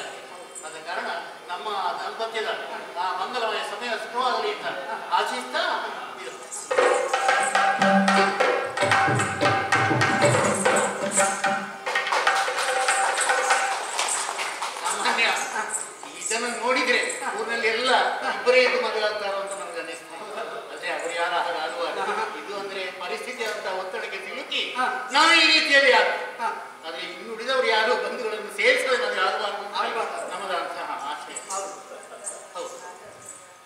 ಆದ ಕಾರಣ ನಮ್ಮ ದಾಂಪತ್ಯದ ಆ ಮಂಗಲಮಯ ಸಮಯ ಸುಖವಾಗಲಿ ಅಂತ ಆಶಿಸ್ತಾ ಇದು ಸಾಮಾನ್ಯ ಇದನ್ನು ನೋಡಿದ್ರೆ ಊರಿನಲ್ಲಿ ಎಲ್ಲ ಇಬ್ಬರೇ ಇದು ಮದುವೆ ಆಗ್ತಾರೋ ಅಂತ ನಮ್ಗೆ ಅನ್ನಿಸ್ತಾರೆ. ಅದೇ ಅವರು ಯಾರ ಹಾಗೆ ಆಗುವಾಗ ಇದು ಅಂದ್ರೆ ಪರಿಸ್ಥಿತಿ ಅಂತ ಒತ್ತಡಕ್ಕೆ ಸಿಲುಕಿ ನಾವು ಈ ರೀತಿಯಲ್ಲಿ ಆದ್ರೆ ಇನ್ನು ಉಳಿದವರು ಯಾರು ಬಂಧುಗಳನ್ನು ಸೇರಿಸಲು ಮದುವೆ ಆಗಬಾರ್ದು ನಮ್ಮದಂತಹ ಆಶಯ. ಹೌದು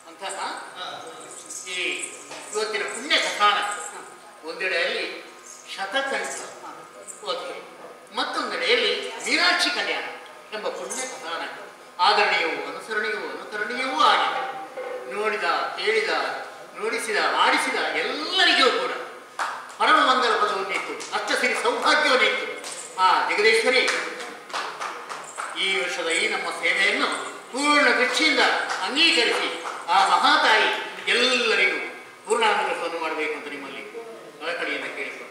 ಅಂತಹ ಈ ಇವತ್ತಿನ ಪುಣ್ಯ ಕಥಾನ ಒಂದೆಡೆಯಲ್ಲಿ ಶತಕಂಠ ಓದಿಕೆ, ಮತ್ತೊಂದೆಡೆಯಲ್ಲಿ ಮೀನಾಕ್ಷಿ ಕಲ್ಯಾಣ ಎಂಬ ಪುಣ್ಯ ಕಥಾನ ಆದರಣೀಯವೂ ಅನುಕರಣೀಯವೂ ಆಗಿದೆ. ನೋಡಿದ, ಕೇಳಿದ, ನುಡಿಸಿದ, ಆಡಿಸಿದ ಎಲ್ಲರಿಗೂ ಕೂಡ ಪರಮ ಮಂಗಲ ಪದವನ್ನಿತ್ತು, ಅಚ್ಚಸಿರಿ ಸೌಭಾಗ್ಯವನ್ನಿತ್ತು. ಆ ಜಗದೀಶ್ವರಿ ಈ ವರ್ಷದ ಈ ನಮ್ಮ ಸೇವೆಯನ್ನು ಪೂರ್ಣ ದೃಷ್ಟಿಯಿಂದ ಅಂಗೀಕರಿಸಿ ಆ ಮಹಾತಾಯಿ ಎಲ್ಲರಿಗೂ ಪೂರ್ಣಾನುಗ್ರಹವನ್ನು ಮಾಡಬೇಕು ಅಂತ ನಿಮ್ಮಲ್ಲಿ ಕಳಕಳಿಯನ್ನು ಕೇಳಿಕೊಂಡು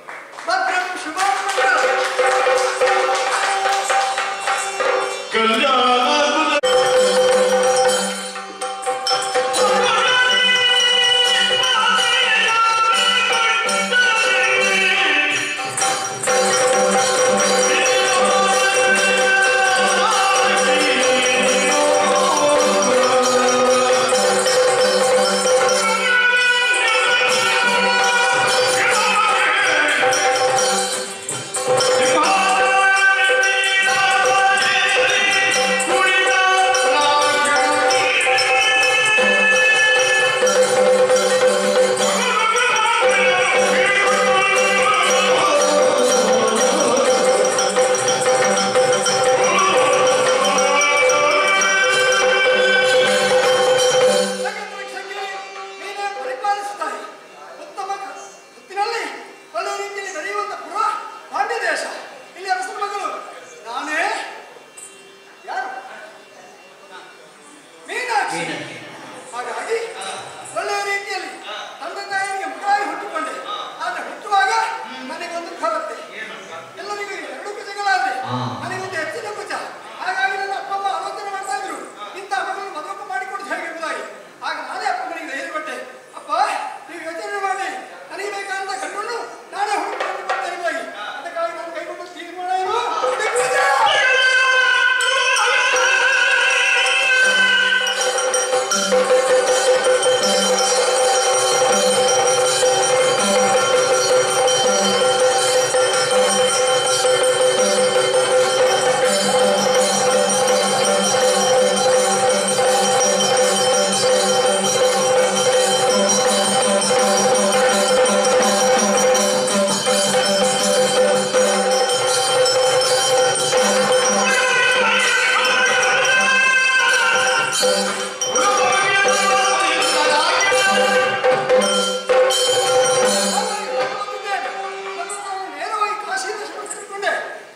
ನೇರವಾಗಿ ಕಾಶಿ ತಿಳ್ಕೊಂಡೆ.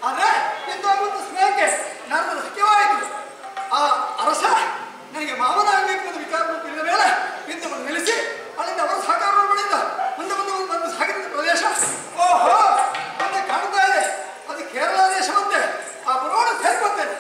ಆದ್ರೆ ಇಂದು ಒಂದು ಸ್ನೇಹಕ್ಕೆ ನನ್ನ ಸಖ್ಯವಾಯಿತು. ಆ ಅರಸ ನನಗೆ ಮಾವನಾಗಬೇಕು ಅಂತ ವಿಚಾರ ತಿಳಿದ ಮೇಲೆ ಇಂದು ನಿಲ್ಲಿಸಿ ಅಲ್ಲಿಂದ ಅವರ ಸಹಕಾರ ಪಡೆದ ಮುಂದೆ ಬಂದು ಸಾಗಿದ ಪ್ರದೇಶ ಓಹೋ ಮುಂದೆ ಕಾಣ್ತಾ ಇದೆ. ಅದು ಕೇರಳ ದೇಶವಂತೆ. ಆ ಪುರೋಣ ಸೇರ್ಕೊತೇನೆ.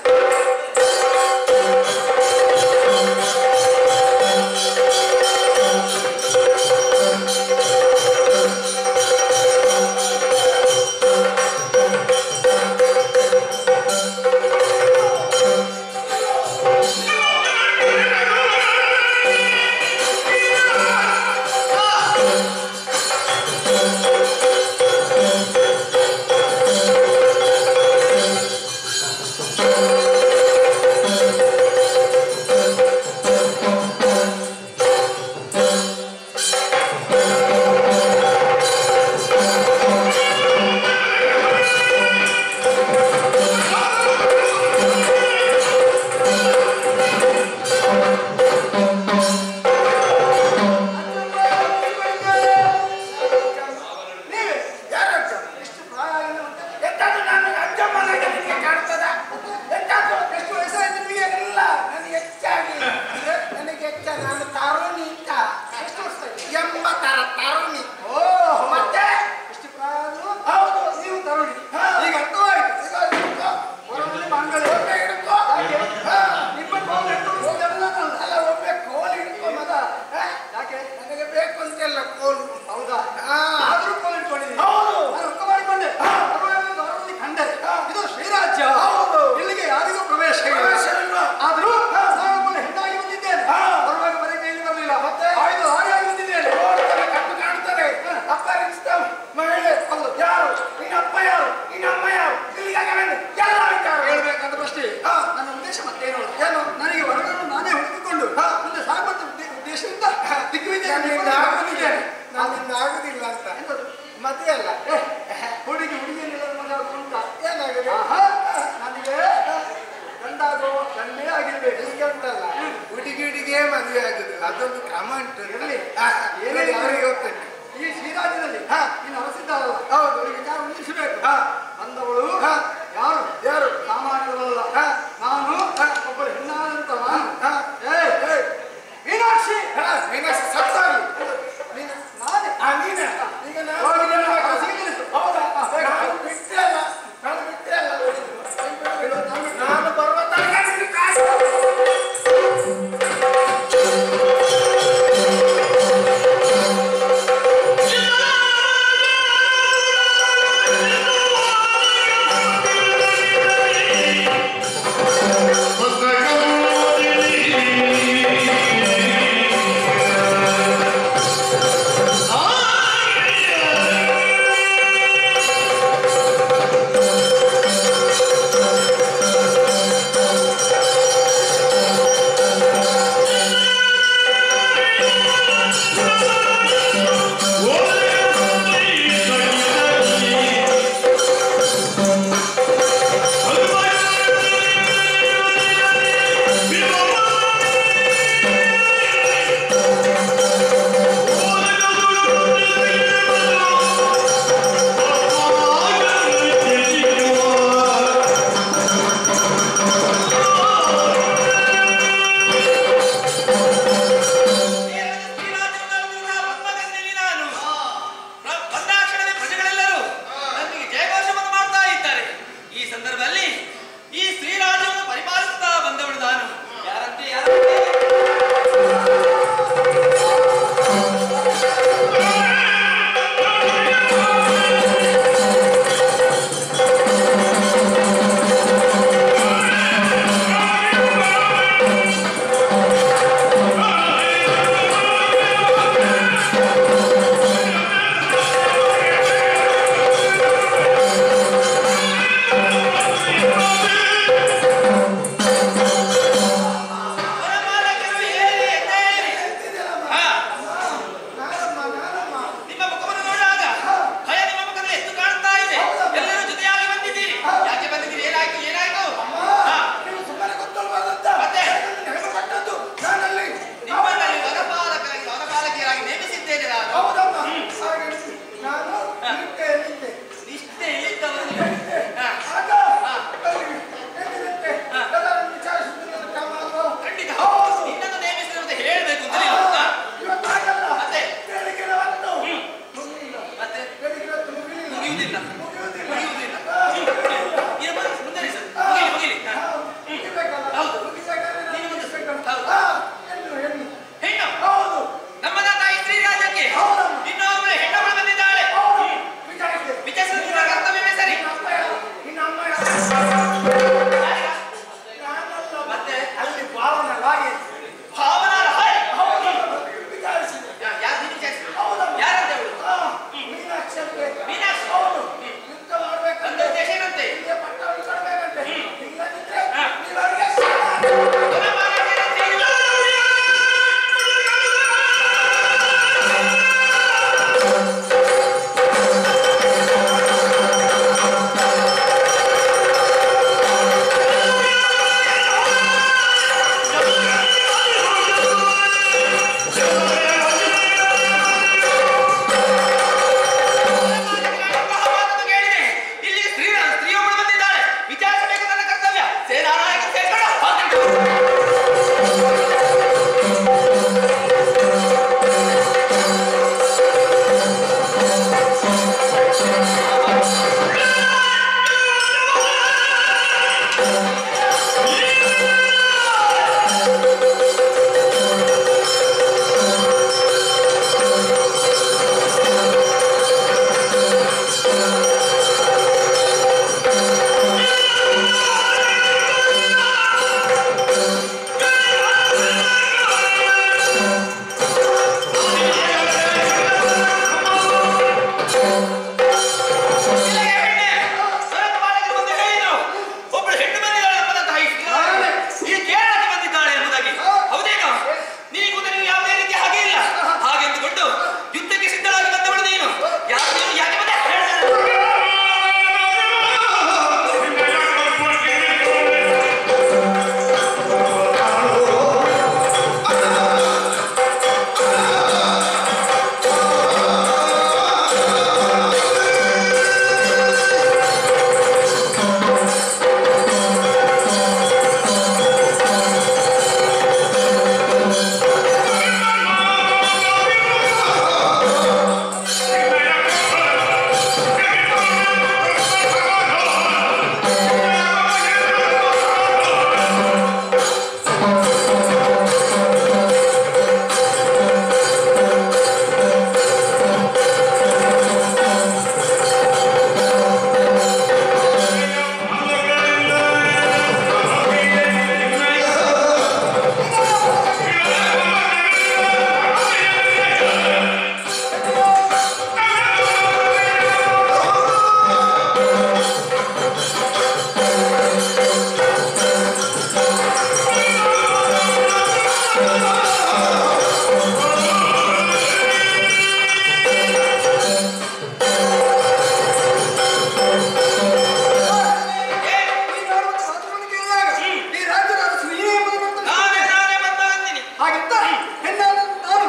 ಹಾಗಂತ ಹೆಣ್ಣಾದ ನಾನು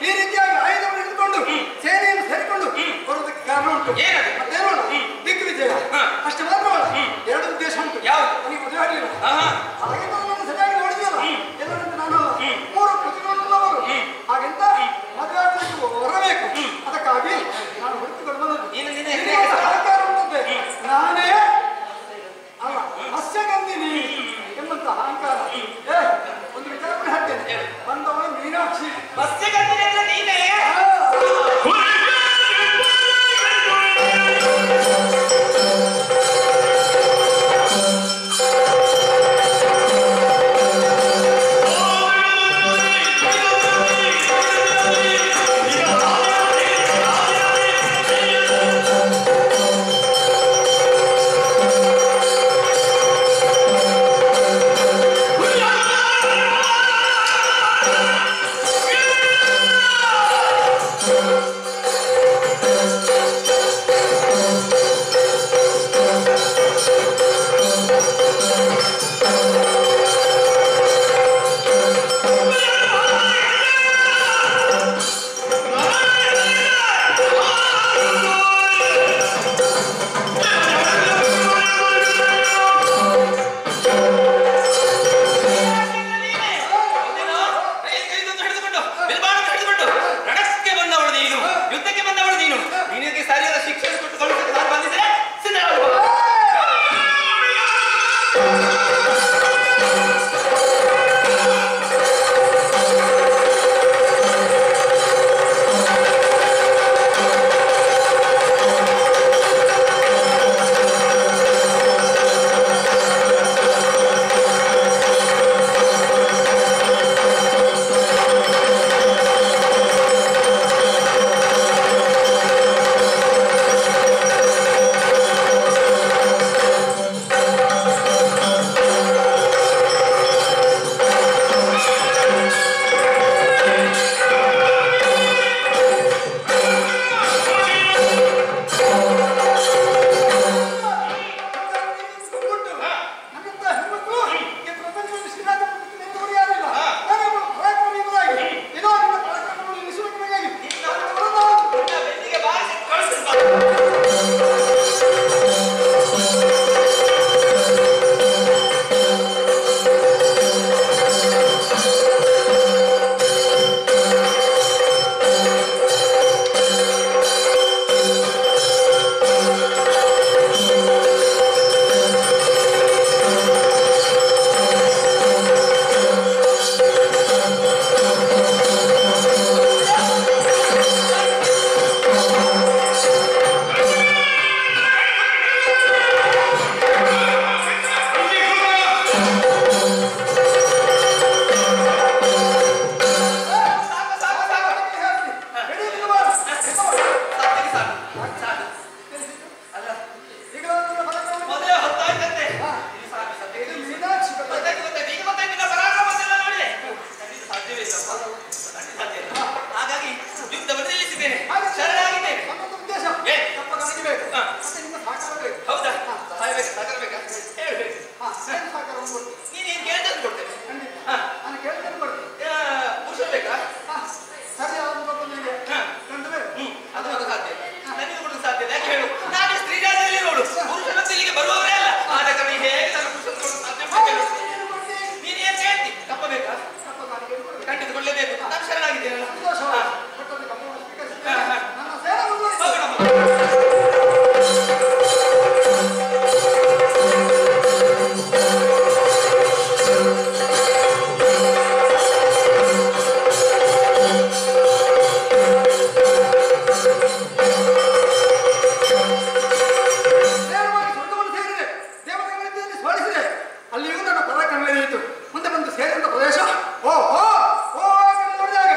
ಈ ರೀತಿಯಾಗಿ ಆಯುಧವನ್ನು ಹಿಡಿದುಕೊಂಡು ಸೇನೆಯನ್ನು ಸೇರಿಕೊಂಡು ಬರುವುದಕ್ಕೆ ಕಾರಣ ಉಂಟು. ಮತ್ತೇನೋಣ ದಿಗ್ವಿಜಯ ಅಷ್ಟು ಮಾತ್ರವಲ್ಲ, ಎರಡು ಉದ್ದೇಶ ಉಂಟು.
ಯಾವುದು?
ನನಗೆ ಮದುವೆ ಆಗಲಿಲ್ಲ, ಹಾಗೆ ನಾನು ಸರಿಯಾಗಿ ನೋಡಿದಲ್ಲ ಎಲ್ಲರಂತೆ ನಾನು ಮೂರು ಪ್ರತಿಭೆಯುಳ್ಳವರು. ಹಾಗೆಂತ ಮದುವೆ ಆಗಲಿಕ್ಕೆ ಬರಬೇಕು, ಅದಕ್ಕಾಗಿ ನಾನು ಹುಡುಕಿಕೊಂಡು ಬಂದದ್ದು. ಸಹಕಾರ ಉಂಟಂತೆ ನಾನೇ ಅಲ್ಲ ಮತ್ಸ್ಯಗಂಧಿನಿ ಎಂಬಂತ ಅಹಂಕಾರ. ಒಂದು ವಿಚಾರ ಹೇಳ್ತೇನೆ, ಬಂದವಳು ಮೀನಾಕ್ಷಿ.
ಮತ್ಸ್ಯಗಂಧಿನಿ ಅಂದ್ರೆ ನೀನೇ?
ಅಲ್ಲಿಯೂ ನನ್ನ ಪರ ಕಣ್ಣೆಳೆಯಿತು. ಮುಂದೆ ಬಂದು ಸೇರಿದ ಪ್ರದೇಶ ಓ ಓ ಓ ನೋಡಿದಾಗ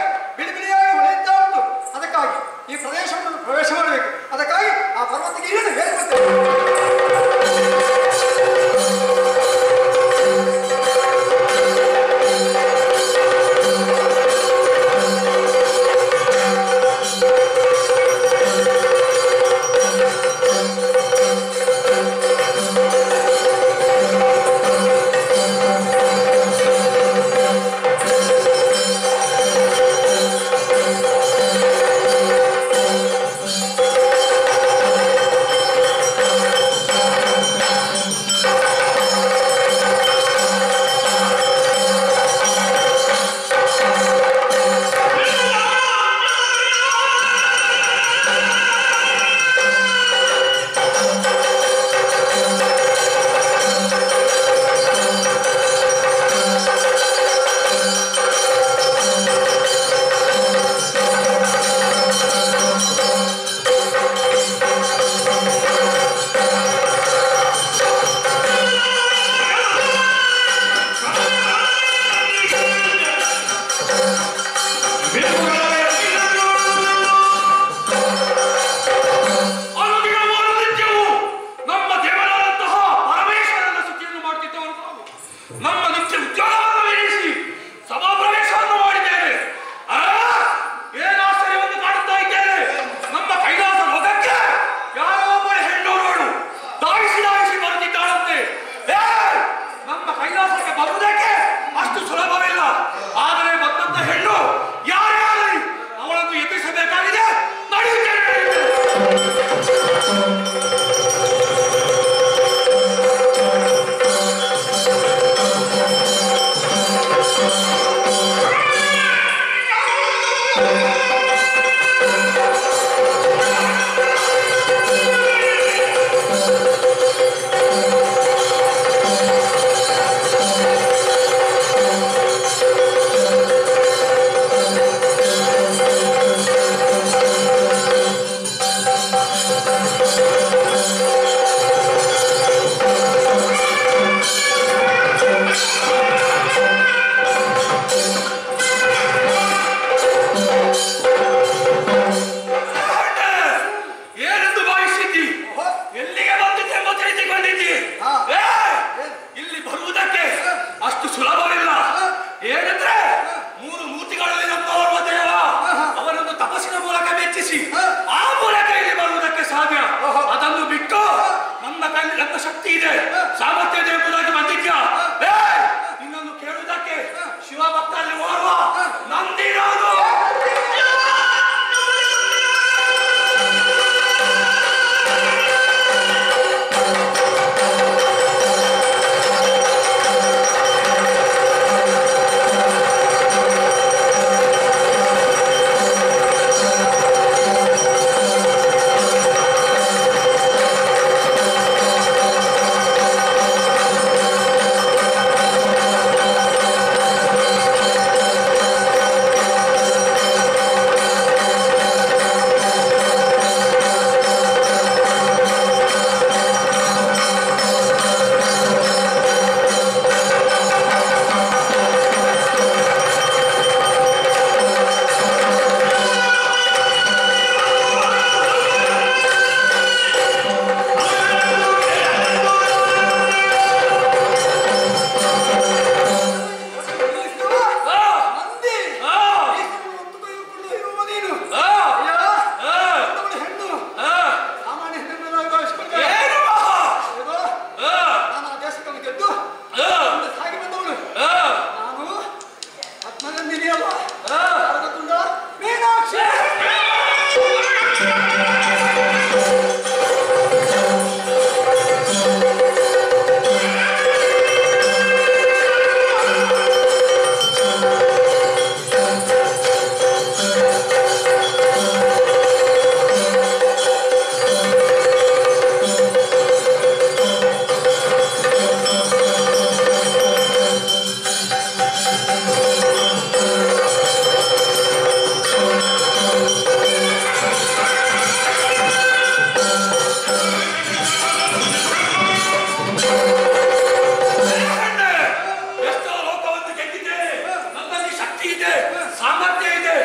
ಸಾಮರ್ಥ್ಯ ಇದೆ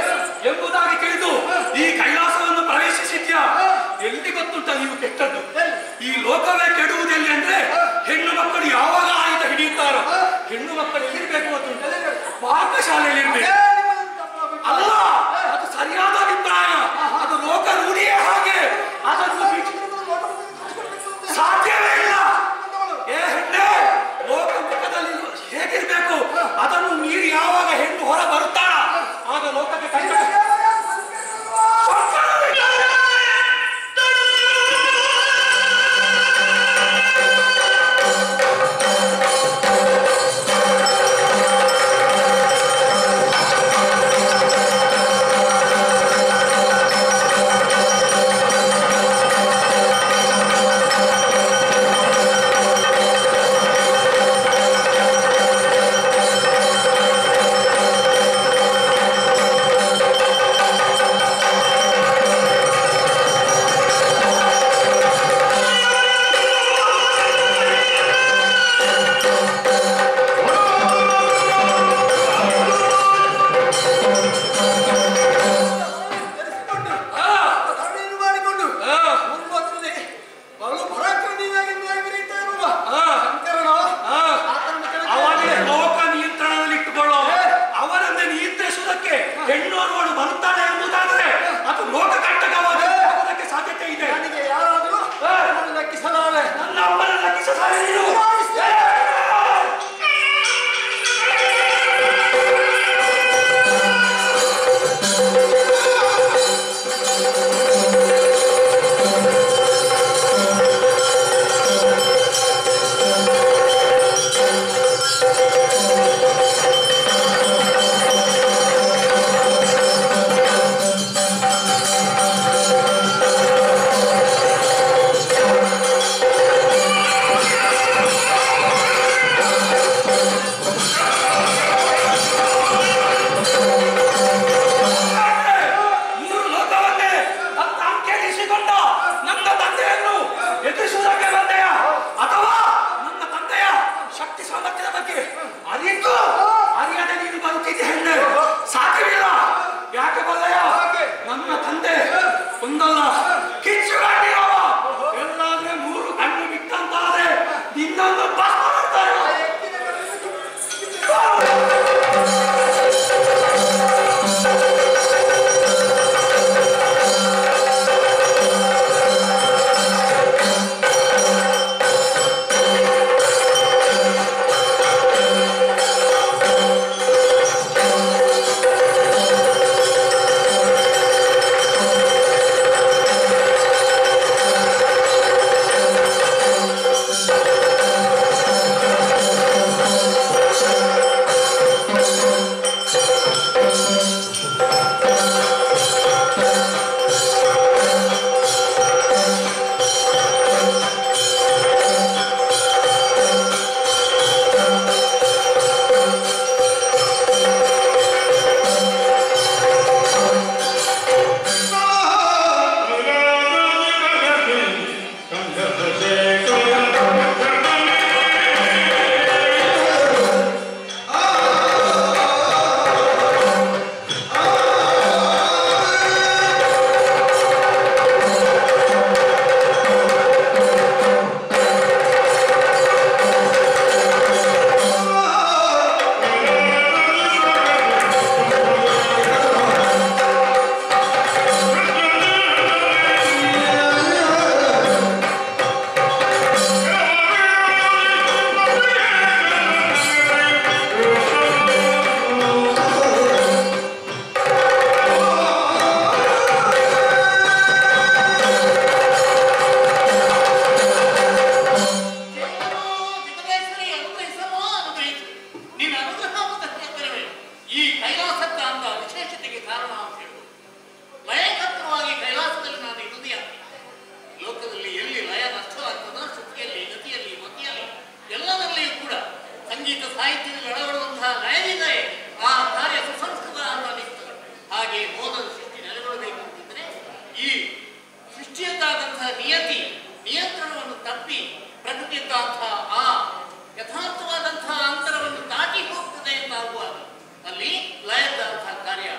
ಎಂಬುದಾಗಿ ತಿಳಿದು ಈ ಕೈಲಾಸವನ್ನು ಪ್ರವೇಶಿಸಿದ್ಯಾ. ಎಲ್ಲಿ ಗೊತ್ತುಂಟ ನೀವು ಕೆಟ್ಟದ್ದು? ಈ ಲೋಕವೇ ಕೆಡುವುದೆಲ್ಲಿ ಅಂದ್ರೆ ಹೆಣ್ಣು ಮಕ್ಕಳು ಯಾವಾಗ ಆಯುಧ ಹಿಡಿಯುತ್ತಾರೋ, ಹೆಣ್ಣು ಮಕ್ಕಳು ಎಲ್ಲಿರ್ಬೇಕು ಗೊತ್ತುಂಟ? ಪಾಕಶಾಲೆಯಲ್ಲಿ ಇರ್ಬೇಕು. ಅಲ್ಲ, ಅದು ಸರಿಯಾದ ಅಭಿಪ್ರಾಯ. ಅದು ಲೋಕ ರೂಢಿಯೇ ಹಾಗೆ. ಅದನ್ನು ಸಾಧ್ಯವೇ ಇಲ್ಲ. ಏ ಹೆಣ್ಣೆ, ಲೋಕ ಮುಖದಲ್ಲಿ ಹೇಗಿರ್ಬೇಕು ಅದನ್ನು ಮೀರಿ ಯಾವಾಗ ಹೆಣ್ಣು ಹೊರ ಬರುತ್ತಾಳ ಆಗ ಲೋಕಕ್ಕೆ ಕಂಡ
ಯಥಾರ್ಥವಾದಂತಹ ಅಂತರವನ್ನು ದಾಟಿ ಹೋಗ್ತದೆ ಎಂದಾಗುವಾಗ ಅಲ್ಲಿ ಲಯದ ಕಾರ್ಯ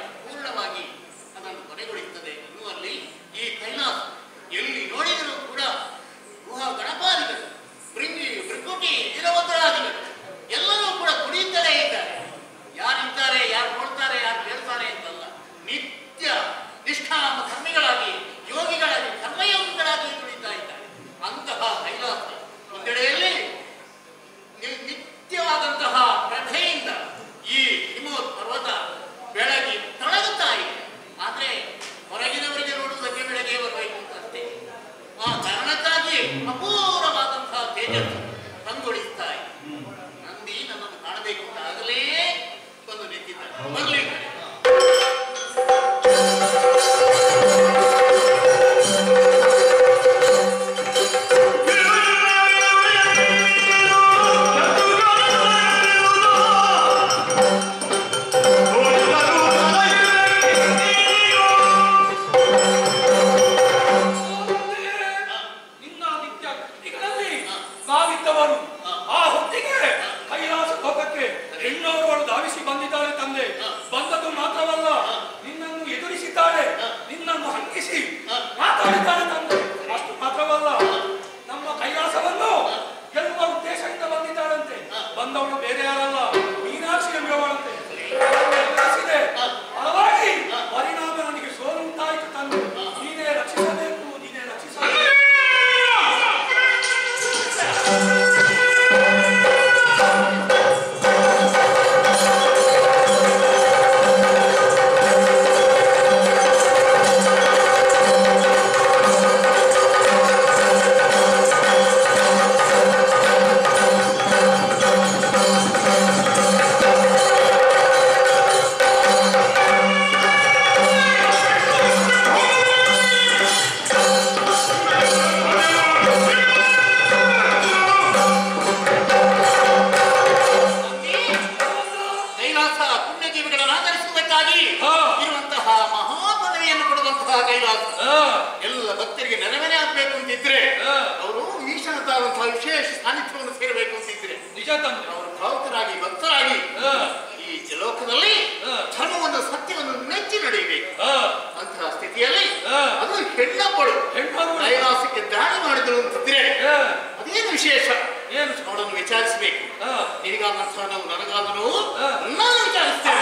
ಕೈಲಾಸ ಎಲ್ಲ ಭಕ್ತರಿಗೆ ನೆನವೆನೆ ಆಗ್ಬೇಕು ಅಂತಿದ್ರೆ ಅವರು ಈಶಾನದಾದಂತಹ ವಿಶೇಷ ಸಾನ್ನಿಧ್ಯವನ್ನು ಸೇರಬೇಕು ಅಂತಿದ್ರೆ
ನಿಜ ತಂದೆ
ಅವರು ಭಾವುಕರಾಗಿ ಭಕ್ತರಾಗಿ ಈ ಜಲೋಕದಲ್ಲಿ ಧರ್ಮವನ್ನು ಸತ್ಯವನ್ನು ನೆಚ್ಚಿ ನಡೆಯಬೇಕು. ಅಂತಹ ಸ್ಥಿತಿಯಲ್ಲಿ ಅದು ಹೆಣ್ಣಪ್ಪಳು ಕೈಲಾಸಕ್ಕೆ ದಾಳಿ ಮಾಡಿದ್ರು ಅಂತಿದ್ರೆ ಅದೇನು ವಿಶೇಷ ಏನು ನೋಡನ್ನು ವಿಚಾರಿಸಬೇಕು. ನಿನಗಾದಂತಹ ನಾವು ನನಗಾದ ನೋವು ನಾನು ವಿಚಾರಿಸ್ತೇವೆ.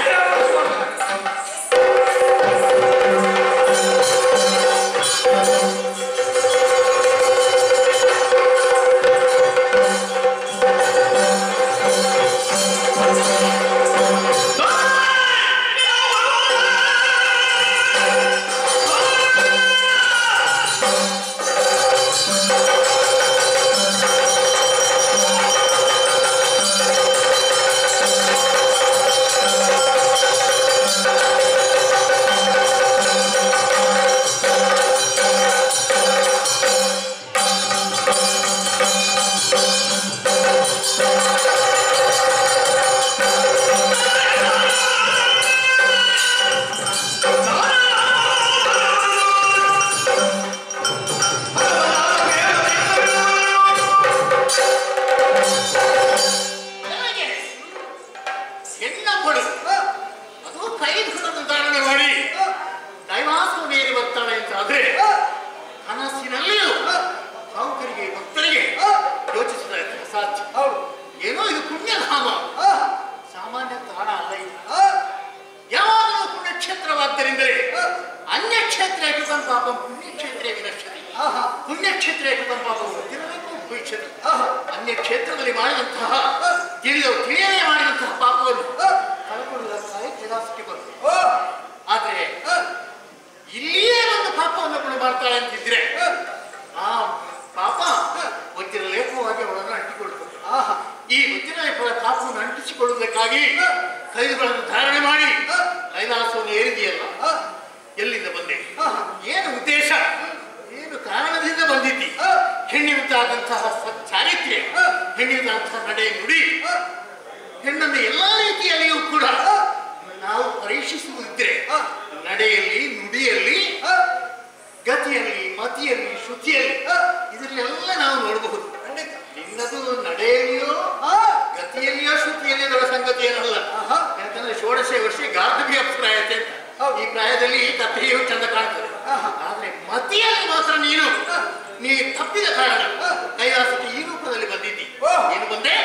ಅನ್ಯ ಕ್ಷೇತ್ರದಲ್ಲಿ ಮಾಡಿದಂತಹ ತಿಳಿಯದೇ ಮಾಡಿದಂತಹ ಪಾಪವನ್ನು ಕಳ್ಕೊಳ್ಳುವುದಕ್ಕಾಗಿ ಕೈಲಾಸಕ್ಕೆ ಬಂತು. ಆದ್ರೆ ಇಲ್ಲಿಯೇ ಒಂದು ಪಾಪವನ್ನು ಕೂಡ ಮಾಡ್ತಾಳೆ ಅಂತಿದ್ರೆ ಆ ಪಾಪ ವಜ್ರ ಲೇಪವಾಗಿ ಅವಳನ್ನು ಅಂಟಿಕೊಳ್ತದೆ. ಈ ವಜ್ರ ಲೇಪದ ಪಾಪವನ್ನು ಅಂಟಿಸಿಕೊಳ್ಳುವುದಕ್ಕಾಗಿ ಕೈಗಳನ್ನು ಧಾರಣೆ ಮಾಡಿ ಕೈಲಾಸವನ್ನು ಏರಿದೆಯಲ್ಲ, ಎಲ್ಲಿಂದ ಬಂದೆ, ಏನು ಉದ್ದೇಶ, ಏನು ಕಾರಣದಿಂದ ಬಂದಿದ್ದಿ, ಹೆಣ್ಣಿನದಾದಂತಹ ಚಾರಿತ್ರ್ಯ, ಹೆಣ್ಣಿನದಾದಂತಹ ನಡೆ ನುಡಿ, ಹೆಣ್ಣನ್ನು ಎಲ್ಲಾ ರೀತಿಯಲ್ಲಿಯೂ ಕೂಡ ನಾವು ಪರೀಕ್ಷಿಸುವುದಿದ್ರೆ ನಡೆಯಲ್ಲಿ, ನುಡಿಯಲ್ಲಿ, ಗತಿಯಲ್ಲಿ, ಮತಿಯಲ್ಲಿ, ಶ್ರುತಿಯಲ್ಲಿ ಇದರಲ್ಲೆಲ್ಲ ನಾವು ನೋಡಬಹುದು. ನಿನ್ನದು ನಡೆಯಲ್ಲಿಯೋ ಗತಿಯಲ್ಲಿಯೋ ಶ್ರುತಿಯಲ್ಲಿ ದೊಡ್ಡ ಸಂಗತಿ ಏನಲ್ಲ. ಯಾಕಂದ್ರೆ ಷೋಡಶ ವರ್ಷ ಗಾರ್ಧವಿ ಅಭಿಪ್ರಾಯತೆ ಅಂತ ಈ ಪ್ರಾಯದಲ್ಲಿ ತಪ್ಪೆಯೂ ಚಂದ ಕಾಣ್ತದೆ. ಆದ್ರೆ ಮತಿಯಲ್ಲಿ ಮಾತ್ರ ನೀ ತಪ್ಪಿದ ಕಾರಣ ಕೈಲಾಸಕ್ಕೆ ಈ ರೂಪದಲ್ಲಿ ಬಂದಿದ್ದಿ. ಏನು ಬಂದೆ,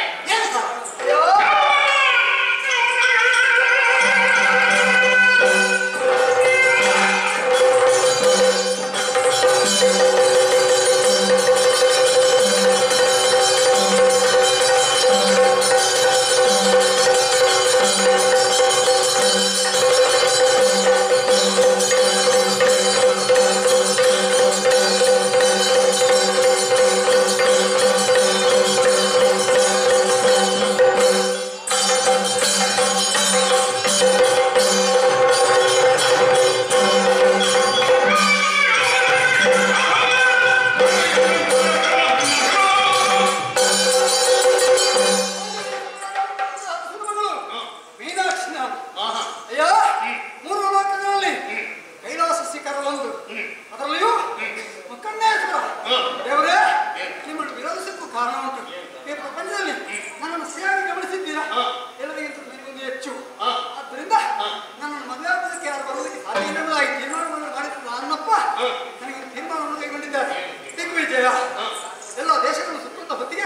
ಎಲ್ಲ ದೇಶಗಳು ಸುತ್ತ ಹೊತ್ತಿಗೆ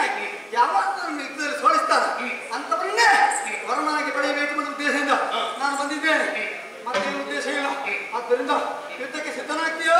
ಯಾವಾಗ ಯುದ್ಧದಲ್ಲಿ ಸೋಲಿಸ್ತಾರೆ ಅಂತವನ್ನೇ ವರನಾಗಿ ಪಡೆಯಬೇಕು ಅನ್ನೋ ಉದ್ದೇಶದಿಂದ ನಾನು ಬಂದಿದ್ದೇನೆ. ಮತ್ತೇನು ಉದ್ದೇಶ ಇಲ್ಲ. ಆದ್ದರಿಂದ ಯುದ್ಧಕ್ಕೆ ಸಿದ್ಧನಾಗ್ತೀಯೋ?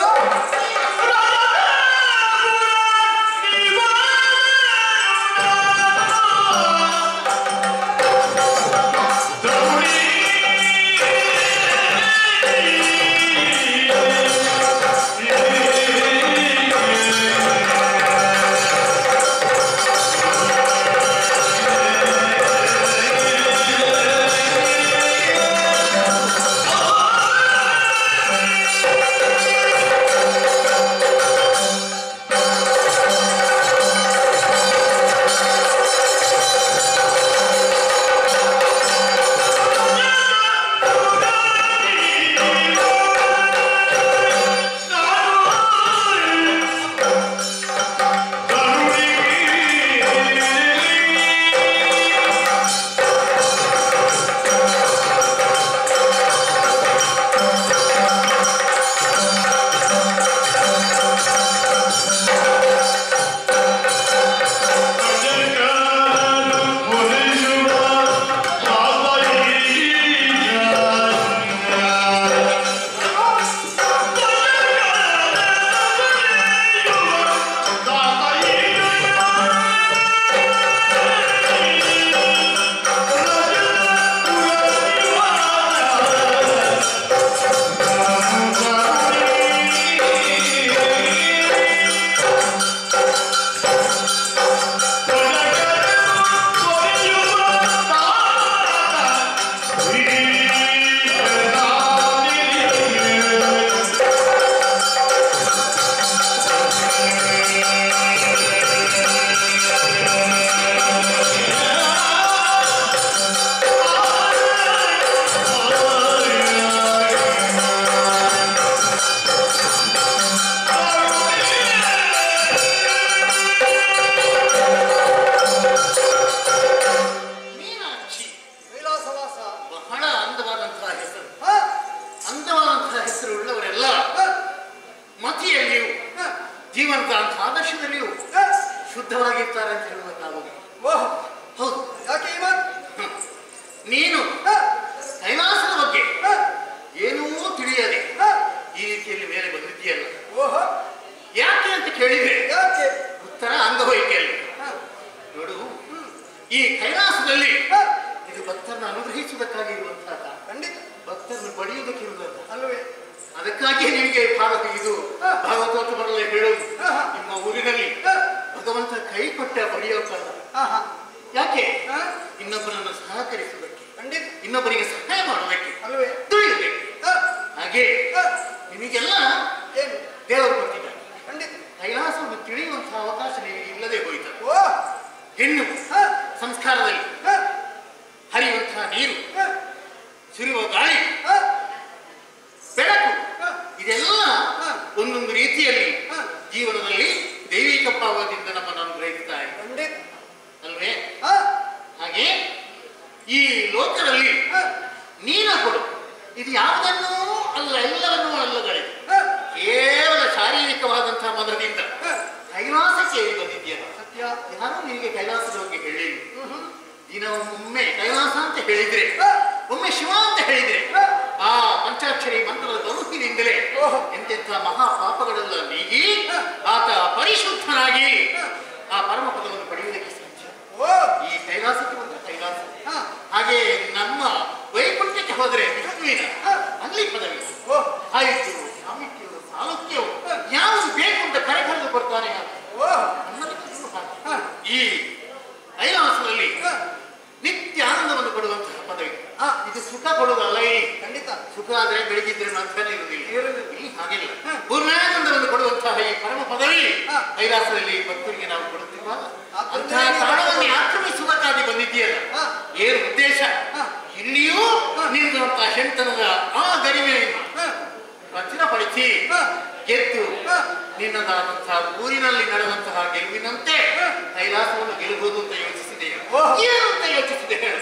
ಅನ್ನುವಂತಹ ಹೆಸರು ಉಳ್ಳವರೆಲ್ಲ ಮತಿಯಲ್ಲಿಯೂ ಜೀವನದ ಆದರ್ಶದಲ್ಲಿಯೂ ಶುದ್ಧವಾಗಿರ್ತಾರೆ ಅಂತ ಹೇಳಬೇಕಾಗುವುದು. ಹೌದು.
ಯಾಕೆ ಈ ಮಾತು?
ನೀನು ಕೈಲಾಸದ ಬಗ್ಗೆ ಏನೂ ತಿಳಿಯದೆ ಈ ರೀತಿಯಲ್ಲಿ ಮೇಲೆ ಬಂದಿದ್ದೀಯಲ್ಲ, ಯಾಕೆ ಅಂತ ಕೇಳಿದ್ರೆ ಉತ್ತರ ಅಂಗವೈಕಲ್ಯ. ನೋಡು, ಈ ಕೈಲಾಸದಲ್ಲಿ ಇದು ಭಕ್ತರನ್ನು ಅನುಗ್ರಹಿಸುವುದಕ್ಕಾಗಿ ಇರುವಂತಹ, ಖಂಡಿತ ಭಕ್ತರನ್ನು ಪಡೆಯುವುದಕ್ಕಿರುವುದಲ್ಲ
ಅಲ್ಲವೇ?
ಅದಕ್ಕಾಗಿ ನಿಮಗೆ ಇದು ಭಾಗವತೋತ್ತಮರಲ್ಲೇ ಹೇಳೋದು, ನಿಮ್ಮ ಊರಿನಲ್ಲಿ ಭಗವಂತ ಕೈ ಕೊಟ್ಟ ಪಡೆಯೋಕ್ಕಲ್ಲ. ಯಾಕೆ? ಇನ್ನೊಬ್ಬರನ್ನು ಸಹಕರಿಸುವುದಕ್ಕೆ, ಖಂಡಿತ ಇನ್ನೊಬ್ಬರಿಗೆ ಸಹಾಯ ಮಾಡುವುದಕ್ಕೆ, ಅಲ್ಲವೇ? ತಿಳಿಯಬೇಕು. ಹಾಗೆ ನಿಮಗೆಲ್ಲ ದೇವರು ಕೊಟ್ಟಿದ್ದಾರೆ. ಖಂಡಿತ ಕೈಲಾಸವನ್ನು ತಿಳಿಯುವಂತಹ ಅವಕಾಶ ನಿಮಗೆ ಇಲ್ಲದೆ ಹೋಯಿತು. ಹೆಣ್ಣು ಸಂಸ್ಕಾರದಲ್ಲಿ ಹರಿಯುವಂತಹ ನೀರು, ಸುರಿಯುವ ಗಾಳಿ, ಬೆಳಕು, ಇದೆಲ್ಲ ಒಂದೊಂದು ರೀತಿಯಲ್ಲಿ ಜೀವನದಲ್ಲಿ ದೈವಿಕ ಭಾವದಿಂದ ನಮ್ಮನ್ನು ಅನುಗ್ರಹಿಸುತ್ತಾರೆ ಅಲ್ವೇ? ಹಾಗೆ ಈ ಲೋಕದಲ್ಲಿ ನೀನ ಕೊಡು, ಇದು ಯಾವುದನ್ನೂ ಅಲ್ಲ, ಎಲ್ಲವನ್ನೂ ಅಲ್ಲಗಳೇ, ಕೇವಲ ಶಾರೀರಿಕವಾದಂತಹ ಮನದಿಂದ ಕೈಲಾಸಕ್ಕೆ ಬಂದಿದ್ದೀಯಲ್ಲ. ಸತ್ಯ, ಯಾರು ನಿನಗೆ ಕೈಲಾಸದ ಬಗ್ಗೆ ಹೇಳಿ ದಿನವೊಮ್ಮೆ ಕೈಲಾಸ ಅಂತ ಹೇಳಿದ್ರೆ, ಒಮ್ಮೆ ಶಿವ ಅಂತ ಹೇಳಿದ್ರೆ, ಆ ಪಂಚಾಕ್ಷರಿ ಮಂತ್ರದ ಬರುತ್ತಿನಿಂದಲೇ ಎಂತೆಂಥ ಮಹಾ ಪಾಪಗಳೆಲ್ಲ ನೀಗಿ ಆತ ಪರಿಶುದ್ಧನಾಗಿ ಆ ಪರಮ ಪದವನ್ನು ಪಡೆಯುವುದಕ್ಕೆ ಸಾಧ್ಯ. ಈ ಕೈಲಾಸಕ್ಕೆ ಬಂದ ಕೈಲಾಸ. ಹಾಗೆ ನಮ್ಮ ವೈಕುಂಠಕ್ಕೆ ಹೋದರೆ ವಿಷ್ಣುವಿನ ಅಲ್ಲಿ ಪದವಿ, ಆಯುಷ್ಯವು, ಸಾಮಿತ್ಯವು, ಸಾಲುಕ್ಯವು ಯಾವುದು ಬೇಕು ಅಂತ ಕರೆಕರೆದು ಕೊಡ್ತಾನೆ. ಈ ಕೈಲಾಸದಲ್ಲಿ ನಿತ್ಯ ಆನಂದವನ್ನು ಕೊಡುವಂತಹ ಪದವಿ. ಇದು ಸುಖ ಕೊಡುವುದಲ್ಲ. ಖಂಡಿತ ಸುಖ ಆದ್ರೆ ಬೆಳಗಿದ್ರೆ ನಂತರನೇ ಇರುವುದಿಲ್ಲ. ಹಾಗಿಲ್ಲ, ಪೂರ್ಣಾನಂದವನ್ನು ಕೊಡುವಂತಹ ಈ ಪರಮ ಪದವಿ ಕೈಲಾಸದಲ್ಲಿ ಭಕ್ತರಿಗೆ ನಾವು ಕೊಡುತ್ತಿರುವಾಗ ಅಂತಹ ತಾಣವನ್ನು ಆಕ್ರಮಿಸುವುದಕ್ಕಾಗಿ ಬಂದಿದ್ದೀಯಲ್ಲ. ಏನು ಉದ್ದೇಶ? ಇಲ್ಲಿಯೂ ನಿಂತಹ ಹೆಂಡತನದ ಆ ಗರಿಮೆಯನ್ನು ವಚನಪಡಿಸಿ ಗೆದ್ದು ನಿನ್ನದಾದಂತಹ ಊರಿನಲ್ಲಿ ನಡೆದಂತಹ ಗೆಲುವಿನಂತೆ ಕೈಲಾಸವನ್ನು ಗೆಲ್ಲಬಹುದು ಅಂತ ಯೋಚಿಸಿದೆ. ಏನು ಅಂತ ಯೋಚಿಸಿದೆ ಹೇಳು?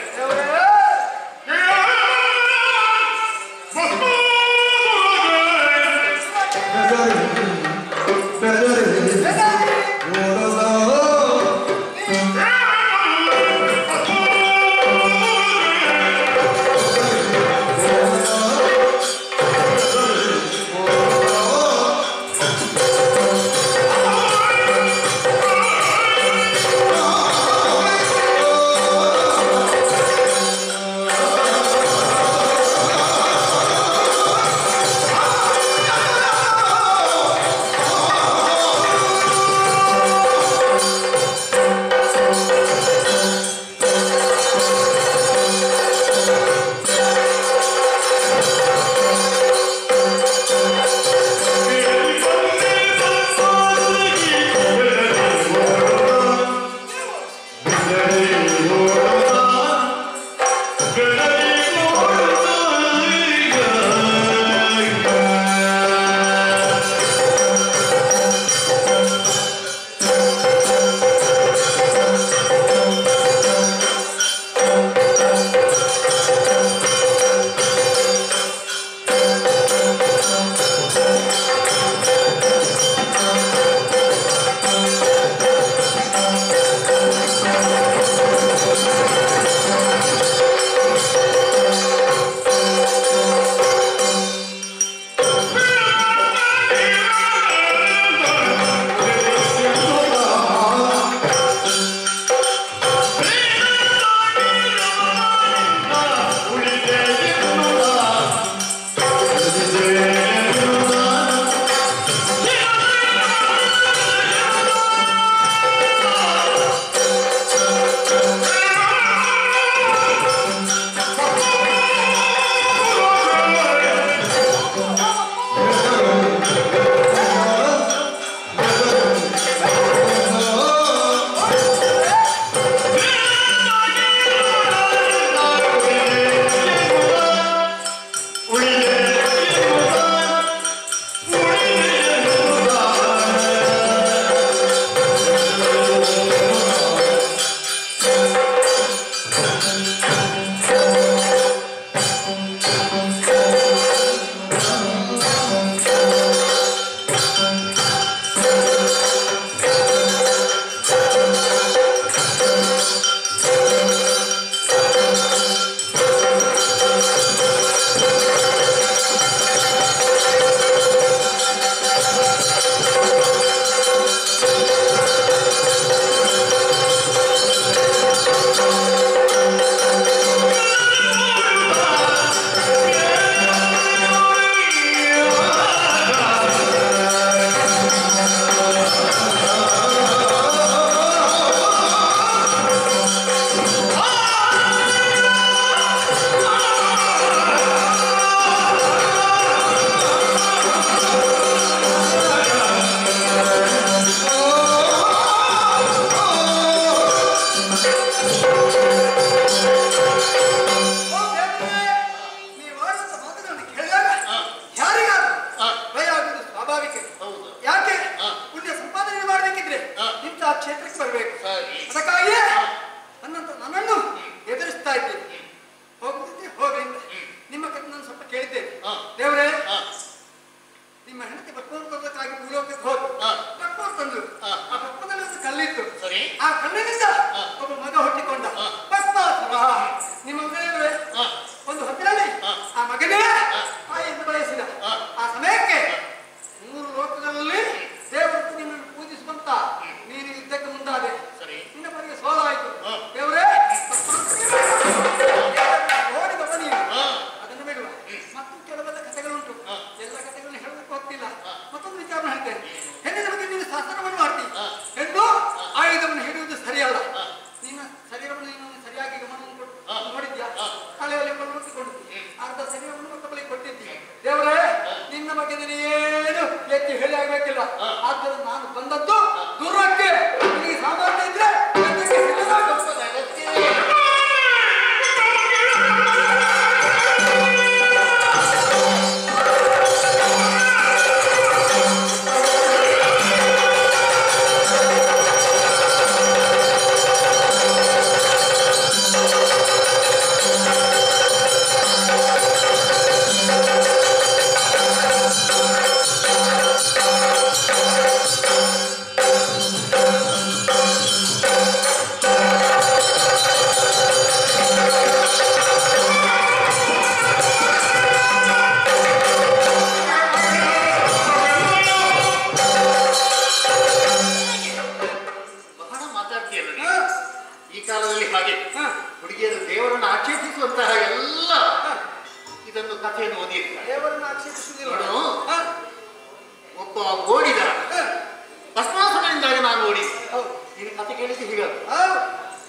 ಗೊತ್ತಿರೋದು.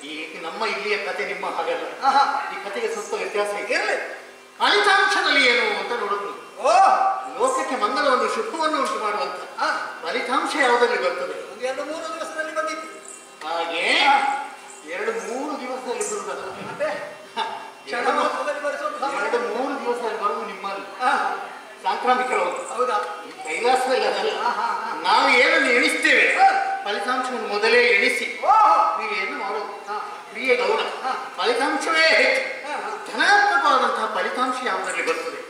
ಈ ನಮ್ಮ ಇಲ್ಲಿಯ ಕತೆ ನಿಮ್ಮ ಹಾಗಲ್ಲ. ಈ ಕತೆಗೆ ಸ್ವಲ್ಪ ವ್ಯತ್ಯಾಸ ಇದೆ. ಫಲಿತಾಂಶದಲ್ಲಿ ಏನು ಅಂತ ನೋಡಿದ್ರು, ಲೋಕಕ್ಕೆ ಮಂಗಲವನ್ನು ಶುಭವನ್ನು ಉಂಟು ಮಾಡುವಂತ ಫಲಿತಾಂಶ ಯಾವುದರಲ್ಲಿ ಬರ್ತದೆ?
2-3 ದಿವಸದಲ್ಲಿ ಬಂದಿತ್ತು.
ಹಾಗೆ 2-3 ದಿವಸದಲ್ಲಿ ಬರುವುದಲ್ಲ, 2-3 ದಿವಸದಲ್ಲಿ ಬರುವುದು ನಿಮ್ಮಲ್ಲಿ ಸಾಂಕ್ರಾಮಿಕ ರೋಗ.
ಹೌದಾ?
ಕೈಲಾಸದಲ್ಲಿ ಅದಲ್ಲ. ನಾವು ಏನನ್ನು ಎಣಿಸ್ತೇವೆ ಫಲಿತಾಂಶವನ್ನು ಮೊದಲೇ ಎಣಿಸಿ ಕ್ರಿಯೆಯನ್ನು ಮಾಡೋದು. ಕ್ರಿಯೆ ಗೌಣ, ಫಲಿತಾಂಶವೇ ಹೆಚ್ಚು. ಧನಾತ್ಮಕವಾದಂತಹ ಫಲಿತಾಂಶ ಯಾವುದರಲ್ಲಿ ಬರ್ತದೆ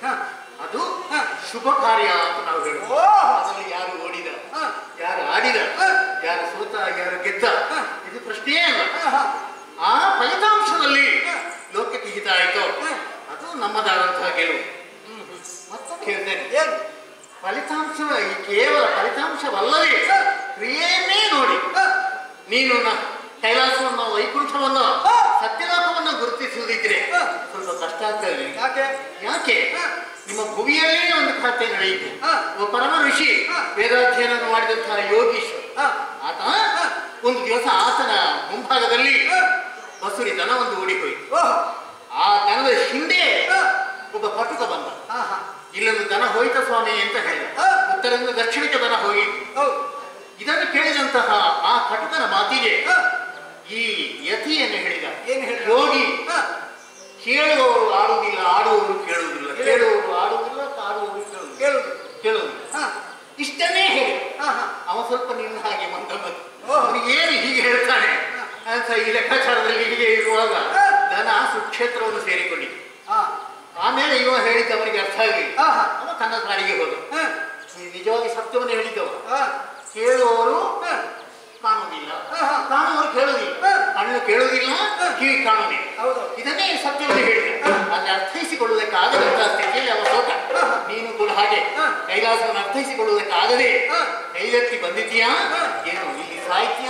ಅದು ಶುಭ ಕಾರ್ಯ ಅಂತ ನಾವು ಹೇಳುದು. ಅದರಲ್ಲಿ ಯಾರು ಓಡಿದ, ಯಾರು ಆಡಿದ, ಯಾರು ಸೋತ, ಯಾರು ಗೆದ್ದ, ಇದು ಪ್ರಶ್ನೆಯೇ ಅಲ್ಲ. ಆ ಫಲಿತಾಂಶದಲ್ಲಿ ಲೋಕಕ್ಕೆ ಹಿತ ಆಯಿತು, ಅದು ನಮ್ಮದಾದಂತಹ ಗೆಲುವು. ಮತ್ತೊಂದು ಹೇಳ್ತೇನೆ, ಫಲಿತಾಂಶ ಕೇವಲ ಫಲಿತಾಂಶವಲ್ಲವೇ ಕ್ರಿಯೆಯನ್ನೇ ನೋಡಿ ನೀನು ಕೈಲಾಸವನ್ನು, ವೈಕುಂಠವನ್ನು, ಸತ್ಯಲೋಕವನ್ನು ಗುರುತಿಸುವುದಿದ್ರೆ ಸ್ವಲ್ಪ ಕಷ್ಟ ಆಗ್ತದೆ. ಯಾಕೆ? ನಿಮ್ಮ ಭುವಿಯಲ್ಲೇ ಒಂದು ಖಾತೆ ನಡೆಯಿತು. ಒಬ್ಬ ಪರಮ ಋಷಿ ವೇದಾಧ್ಯಯನ ಮಾಡಿದಂತಹ ಯೋಗೀಶ್ವರ ಆತ ಒಂದು ದಿವಸ ಆತನ ಮುಂಭಾಗದಲ್ಲಿ ಬಸುರಿ ದನ ಒಂದು ಓಡಿಹೋಯಿತು. ಆ ದನದ ಹಿಂದೆ ಒಬ್ಬ ಪಟುಕ ಬಂದ. ಇಲ್ಲೊಂದು ದನ ಹೋಯ್ತ ಸ್ವಾಮಿ ಅಂತ ಹೇಳಿದ. ಉತ್ತರದಿಂದ ದಕ್ಷಿಣಕ್ಕೆ ದನ ಹೋಗಿತ್ತು. ಇದನ್ನು ಕೇಳಿದಂತಹ ಆ ಪಟುಕನ ಮಾತಿಗೆ ಈ ಯತಿಯನ್ನು ಹೇಳಿದ, ಯೋಗಿ ಕೇಳುವವರು ಆಡುವುದಿಲ್ಲ, ಆಡುವವರು ಕೇಳುವುದಿಲ್ಲ, ಕೇಳುವವರು ಆಡುವುದಿಲ್ಲ, ಆಡುವವರು ಕೇಳುವುದಿಲ್ಲ, ಇಷ್ಟನ್ನೇ ಹೇಳಿ ಅವ ಸ್ವಲ್ಪ ನಿನ್ನ ಹಾಗೆ ಮಂದಮತಿ. ಅವನಿಗೇನು ಹೀಗೆ ಹೇಳ್ತಾನೆ ಅಂತ ಈ ಲೆಕ್ಕಾಚಾರದಲ್ಲಿ ಹೀಗೆ ಇರುವಾಗ ದನ ಸುಕ್ಷೇತ್ರವನ್ನು ಸೇರಿಕೊಂಡಿದೆ. ಆಮೇಲೆ ಇವ ಹೇಳಿದ್ದು ಅವನಿಗೆ ಅರ್ಥ ಆಗಲಿಲ್ಲ. ಅವ ತನ್ನ ಕಾಡಿಗೆ ಹೋದ. ನಿಜವಾಗಿ ಸತ್ಯವನ್ನು ಹೇಳಿದ್ದವ. ಕೇಳುವವರು ಕಾಣುವುದಿಲ್ಲ, ಕಾಣುವವರು ಕೇಳುವುದಿಲ್ಲ, ಕಣ್ಣು ಕೇಳುವುದಿಲ್ಲ, ಕಿವಿ ಕಾಣುವುದಿಲ್ಲ. ಇದನ್ನೇ ಸತ್ಯವನ್ನು ಹೇಳಿದೆ. ಅದನ್ನು ಅರ್ಥೈಸಿಕೊಳ್ಳುವುದಕ್ಕಾಗದಂತಹ ಸ್ಥಿತಿಯಲ್ಲಿ ಅವ ಸೋತ. ನೀನು ಕೂಡ ಹಾಗೆ ಕೈಲಾಸವನ್ನು ಅರ್ಥೈಸಿಕೊಳ್ಳುವುದಕ್ಕಾಗದೆ ಕೈಗೆತ್ತಿ ಬಂದಿದ್ದೀಯಾ, ಏನು ಇಲ್ಲಿ ಸಾಹಿತ್ಯ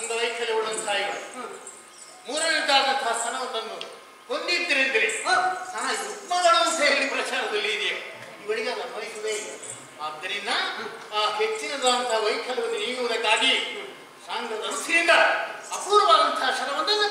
ಅಂಗವೈಕಲ್ಯ ಉಳ್ಳಂತಹ ಇವಳು ಮೂರನೇದಾದಂತಹ ಸನವನ್ನು ಹೊಂದಿದ್ದರೆಂದರೆ ಸನ ಯುಗ್ಮಗಳು ಅಂತ ಹೇಳಿ ಪ್ರಚಾರದಲ್ಲಿ ಇದೆಯೋ ಇವಳಿಗೆ ಅದು ಅನ್ವಯಿಸುವುದೇ ಇಲ್ಲ. ಆದ್ದರಿಂದ ಆ ಹೆಚ್ಚಿನದಾದಂತಹ ವೈಕಲ್ಯವನ್ನು ನೀಗುವುದಕ್ಕಾಗಿ ಸಾಂಗದ ಅನುಸರಿಯಿಂದ ಅಪೂರ್ವವಾದಂತಹ ಶರವನ್ನು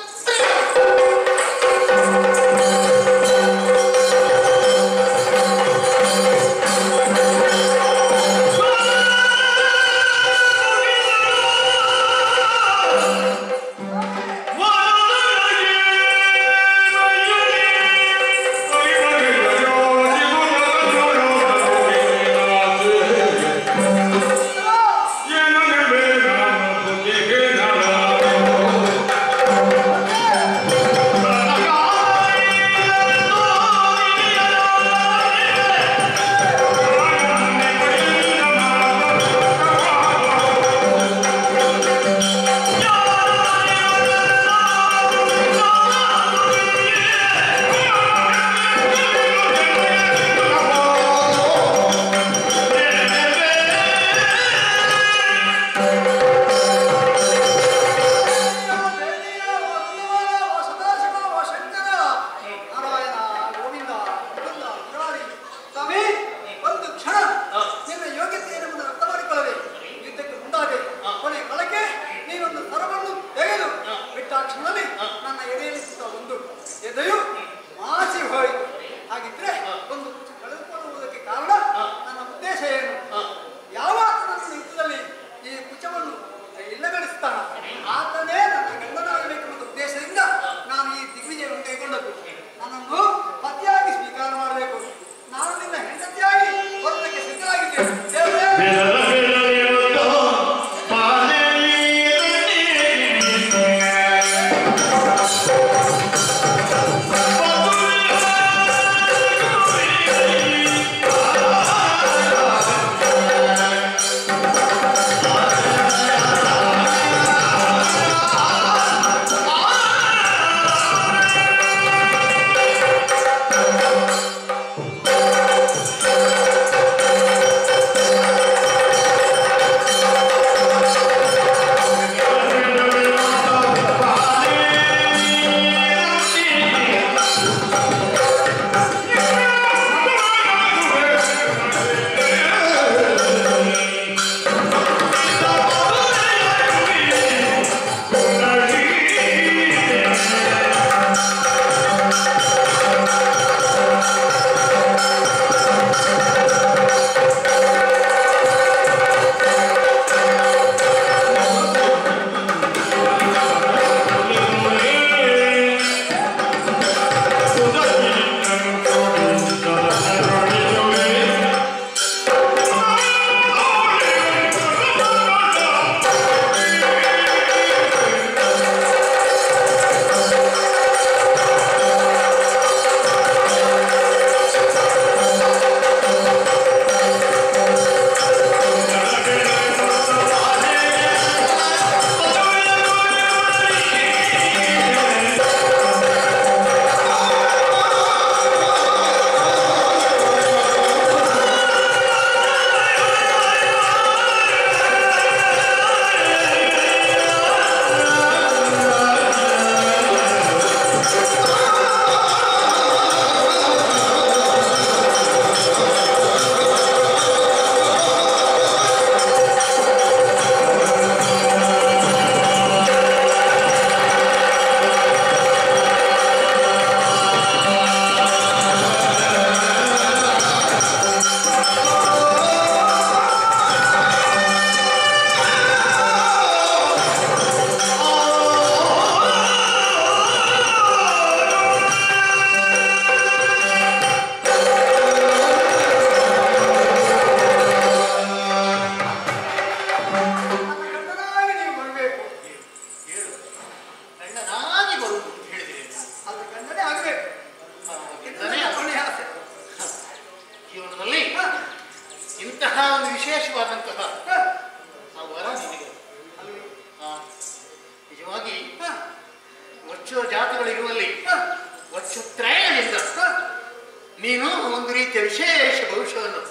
ನೀನು ಒಂದು ರೀತಿಯ ವಿಶೇಷ ಭವಿಷ್ಯವನ್ನು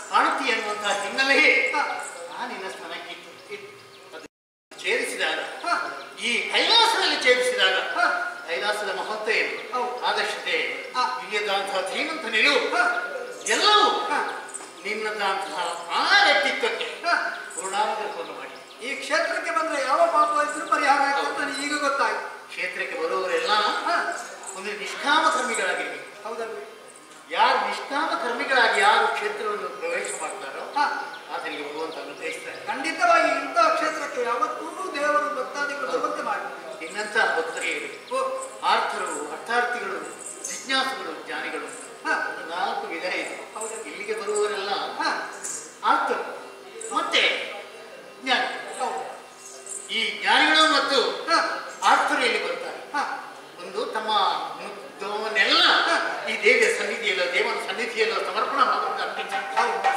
ಕಾಣುತ್ತಿ ಅನ್ನುವಂತಹ ಹಿನ್ನೆಲೆಯೇ ನಿನ್ನ ಸ್ಮರಣಕ್ಕೆ ಸೇರಿಸಿದಾಗ ಎಲ್ಲವೂ ನಿನ್ನದಂತಹ ಆ ವ್ಯಕ್ತಿತ್ವಕ್ಕೆ ಪೂರ್ಣಾನುಗ್ರಹವನ್ನು ಮಾಡಿ.
ಈ ಕ್ಷೇತ್ರಕ್ಕೆ ಬಂದ್ರೆ ಯಾವ ಪಾಪ ಇದ್ರೂ ಪರಿಹಾರ ಆಗ್ತದೆ ನನಗೆ ಈಗ ಗೊತ್ತಾಯ್ತು.
ಕ್ಷೇತ್ರಕ್ಕೆ ಬರುವವರೆಲ್ಲ ಒಂದು ನಿಷ್ಕಾಮ ಕರ್ಮಿಗಳಾಗಿರ್ಬೇಕು.
ಹೌದಲ್ರಿ?
ಯಾರು ನಿಷ್ಕಾಮ ಕರ್ಮಿಗಳಾಗಿ ಯಾರು ಕ್ಷೇತ್ರವನ್ನು ಪ್ರವೇಶ ಮಾಡ್ತಾರೋ ಆತನಿಗೆ ಭಗವಂತ ಅನುಗ್ರಹಿಸ್ತಾರೆ.
ಖಂಡಿತವಾಗಿ ಇಂತಹ ಕ್ಷೇತ್ರಕ್ಕೆ ಯಾವತ್ತೂ ದೇವರು ಭಕ್ತಾದಿಗಳು ಬರುವಂತೆ ಮಾಡಿ.
ನಿನ್ನಂತ ಭಕ್ತರಿಗೆ ಆರ್ಥರು, ಅರ್ಥಾರ್ಥಿಗಳು, ಜಿಜ್ಞಾಸುಗಳು, ಜ್ಞಾನಿಗಳು 4 ವಿಧ ಇದೆ. ಇಲ್ಲಿಗೆ ಬರುವವರೆಲ್ಲ ಆರ್ಥರು ಮತ್ತೆ ಜ್ಞಾನಿ. ಈ ಜ್ಞಾನಿಗಳು ಮತ್ತು ಆರ್ಥರು ಎಲ್ಲಿ ಬರ್ತಾರೆ? ಒಂದು ತಮ್ಮ ಮುದ್ದವನ್ನೆಲ್ಲ ಈ ದೇವಿಯ ಸನ್ನಿಧಿಯಲ್ಲೋ ದೇವನ ಸನ್ನಿಧಿಯಲ್ಲೋ ಸಮರ್ಪಣೆ ಮಾಡುವಂತ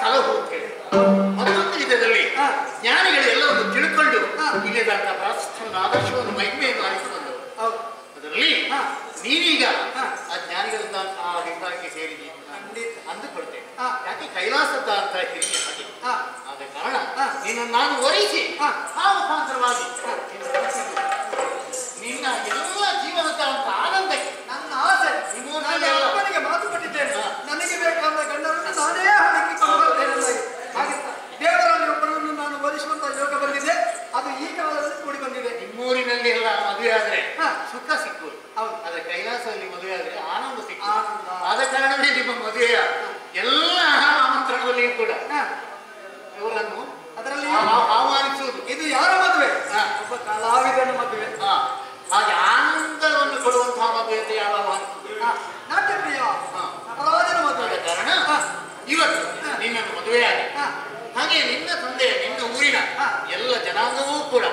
ಸಲಹು ಅಂತ ಹೇಳಿ. ಮತ್ತೊಂದು ವಿಧದಲ್ಲಿ ಜ್ಞಾನಿಗಳು ಎಲ್ಲವನ್ನು ತಿಳ್ಕೊಂಡು ಇಲ್ಲದಂತ ಪ್ರಾಶಸ್ತ್ಯವನ್ನು ಆದರ್ಶವನ್ನು ಮಹಿಮೆಯನ್ನು ಆರಿಸಿಕೊಂಡು ಅದರಲ್ಲಿ ನೀನೀಗ ಆ ಜ್ಞಾನಿಗಳಿಂದ ಆ ವಿಭಾಗಕ್ಕೆ ಸೇರಿದೆ ಅಂದುಕೊಳ್ತೇನೆ. ಯಾಕೆ ಕೈಲಾಸದ ಅಂತ ಹಿರಿಯ ಹಾಗೆ ಆದ ಕಾರಣ ನಿನ್ನ ನಾನು ವರಿಸಿ ಆ ಮುಖಾಂತರವಾಗಿ ನಿನ್ನ ಎಲ್ಲ ಜೀವನದ ಆನಂದಕ್ಕೆ
ನನ್ನ ಆಸೆ ಅಪ್ಪನಿಗೆ ಮಾತು ಕೊಟ್ಟಿದ್ದೇನೆ. ನನಗೆ ಬೇಕಾದ ಗಂಡರನ್ನು ನಾನೇ ಹಾಕಿಕೊಂಡು ಬರ್ತೇನೆ. ಹಾಗೆ ದೇವರಲ್ಲಿ ಒಬ್ಬರನ್ನು ನಾನು ಓದಿಸುವಂತ ಯೋಗ ಬಂದಿದೆ. ಅದು ಈ ಕಾಲದಲ್ಲಿ ಕೂಡಿ ಬಂದಿದೆ.
ನಿಮ್ಮೂರಿನಲ್ಲಿ ಎಲ್ಲ ಮದುವೆ ಆದ್ರೆ ಸುಖ ಸಿಕ್ಕುವುದು. ಆದ್ರೆ ಕೈಲಾಸದಲ್ಲಿ ಮದುವೆ ಆದ್ರೆ ಆನಂದ ಸಿಕ್ಕುವುದು. ಆದ ಕಾರಣವೇ ನಿಮ್ಮ ಮದುವೆಯ ಎಲ್ಲ ಆಮಂತ್ರಣದಲ್ಲಿಯೂ ಕೂಡ ಇವರನ್ನು
ಅದರಲ್ಲಿ
ಆಹ್ವಾನಿಸುವುದು.
ಇದು ಯಾರ ಮದುವೆ? ಒಬ್ಬ ಕಲಾವಿದನ ಮದುವೆ.
ಹಾಗೆ ಆನಂದವನ್ನು ಕೊಡುವಂತಹ ಮದುವೆ ಅಂತ ಯಾವ ಆಹ್ವಾನಿಸುವುದು?
ನಾಟ್ಯಪ್ರಿಯ ಕಲಾವಿದನ ಮದುವೆ.
ಕಾರಣ ಇವತ್ತು ನಿನ್ನನ್ನು ಮದುವೆಯಾಗಿ ಹಾಗೆ ನಿನ್ನ ತಂದೆ ನಿನ್ನ ಊರಿನ ಎಲ್ಲ ಜನಾಂಗವೂ ಕೂಡ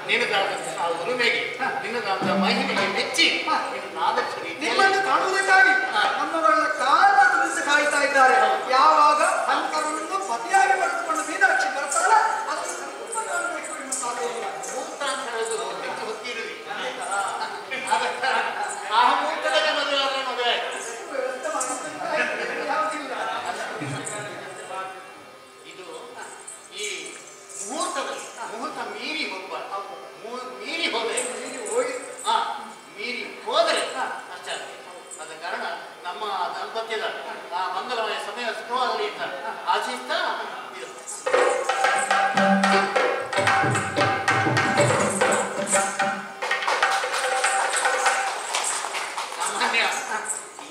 ನಿನ್ನದಾದಂತಹ ಉರುಮೆಗೆ ನಿನ್ನದಾದಂತಹ ಮಹಿಮೆಗೆ ಮೆಚ್ಚಿ ಆದರ್ಶ
ನಿಮ್ಮನ್ನು ಕಾಣುವುದಕ್ಕಾಗಿ ನಮ್ಮಗಳ ಕಾಲದಿಂದ ಕಾಯ್ತಾ ಇದ್ದಾರೆ. ಯಾವಾಗ ಶಂಕರನನ್ನು ಪತಿಯಾಗಿ ಪಡೆದುಕೊಂಡು ಮೀನಾಕ್ಷಿ ಬರ್ತಾರಲ್ಲ ಅದನ್ನು
ಮುಹೂರ್ತ ಅಂತ ಹೇಳೋದು ಹೆಚ್ಚು ಹೊತ್ತಿರುವುದು. ಆ ಮುಹೂರ್ತದಲ್ಲಿ ಮದುವೆ ಆದ್ರೆ ಮದುವೆ ಇದು ಈ ಮುಹೂರ್ತದಲ್ಲಿ ಮುಹೂರ್ತ ಮೀರಿ ಹೋಗಬಾರ್ದು. ಮೀರಿ ಹೋದ್ರೆ ಮೀರಿ ಹೋದರೆ ಅಷ್ಟೇ. ಆದ ಕಾರಣ ನಮ್ಮ ದಾಂಪತ್ಯದ ಆ ಮಂಗಲಮಯ ಸಮಯ ಸುಖವಾಗಲಿ ಅಂತ ಆಶಿಸ್ತಾ ಸಾಮಾನ್ಯ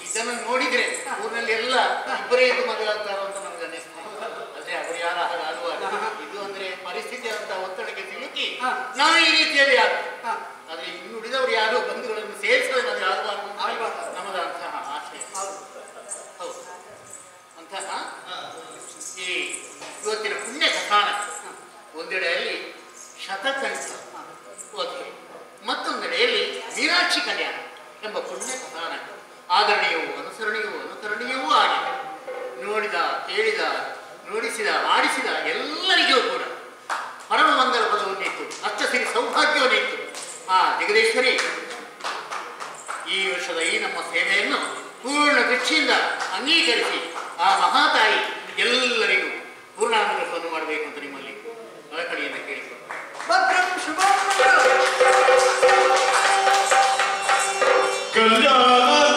ಇದನ್ನು ನೋಡಿದ್ರೆ ಊರಿನಲ್ಲಿ ಎಲ್ಲ ಇಬ್ಬರೇ ಇದು ಮದುವೆ ಆಗ್ತಾರೋ ಅಂತ ನಮ್ಗೆ ಅನ್ನಿಸ್ತದೆ. ಅದೇ ಅವರು ಯಾರ ಹಾಗೆ ಆಡುವಾಗ ಇದು ಅಂದ್ರೆ ಪರಿಸ್ಥಿತಿ ಅಂತ ಒತ್ತಡಕ್ಕೆ ಸಿಲುಕಿ ನಾವು ಈ ರೀತಿಯಲ್ಲಿ ಆದ್ರೆ ಇನ್ನುಳಿದವರು ಯಾರು ಬಂಧುಗಳನ್ನು ಸೇರಿಸದೆ ಮದುವೆ ಆಗಬಾರ್ದು ನಮ್ಮದಂತಹ ಆಶಯ. ಹೌದು ಅಂತಹ ಈ ಇವತ್ತಿನ ಪುಣ್ಯ ಕಥಾನ ಒಂದೆಡೆಯಲ್ಲಿ ಶತಕಂಠ ಓದಿ ಮತ್ತೊಂದೆಡೆಯಲ್ಲಿ ಮೀನಾಕ್ಷಿ ಕಲ್ಯಾಣ ಎಂಬ ಪುಣ್ಯ ಕಥಾನ ಆದರಣೀಯವೂ ಅನುಕರಣೀಯವೂ ಆಗಿದೆ. ನೋಡಿದ ಕೇಳಿದ ನುಡಿಸಿದ ಆಡಿಸಿದ ಎಲ್ಲರಿಗೂ ಕೂಡ ಪರಮ ಮಂಗಲ ಪದವನ್ನಿತ್ತು, ಅಚ್ಚಸಿರಿ ಸೌಭಾಗ್ಯವನ್ನಿತ್ತು. ಆ ಜಗದೀಶ್ವರಿ ಈ ವರ್ಷದ ಈ ನಮ್ಮ ಸೇವೆಯನ್ನು ಪೂರ್ಣ ದೃಷ್ಟಿಯಿಂದ ಅಂಗೀಕರಿಸಿ ಆ ಮಹಾತಾಯಿ ಎಲ್ಲರಿಗೂ ಪೂರ್ಣಾನುಗ್ರಹವನ್ನು ಮಾಡಬೇಕು ಅಂತ ನಿಮ್ಮಲ್ಲಿ ಕಳಕಳಿಯನ್ನು ಕೇಳಿಕೊಂಡು
ಕಲ್ಯಾಣ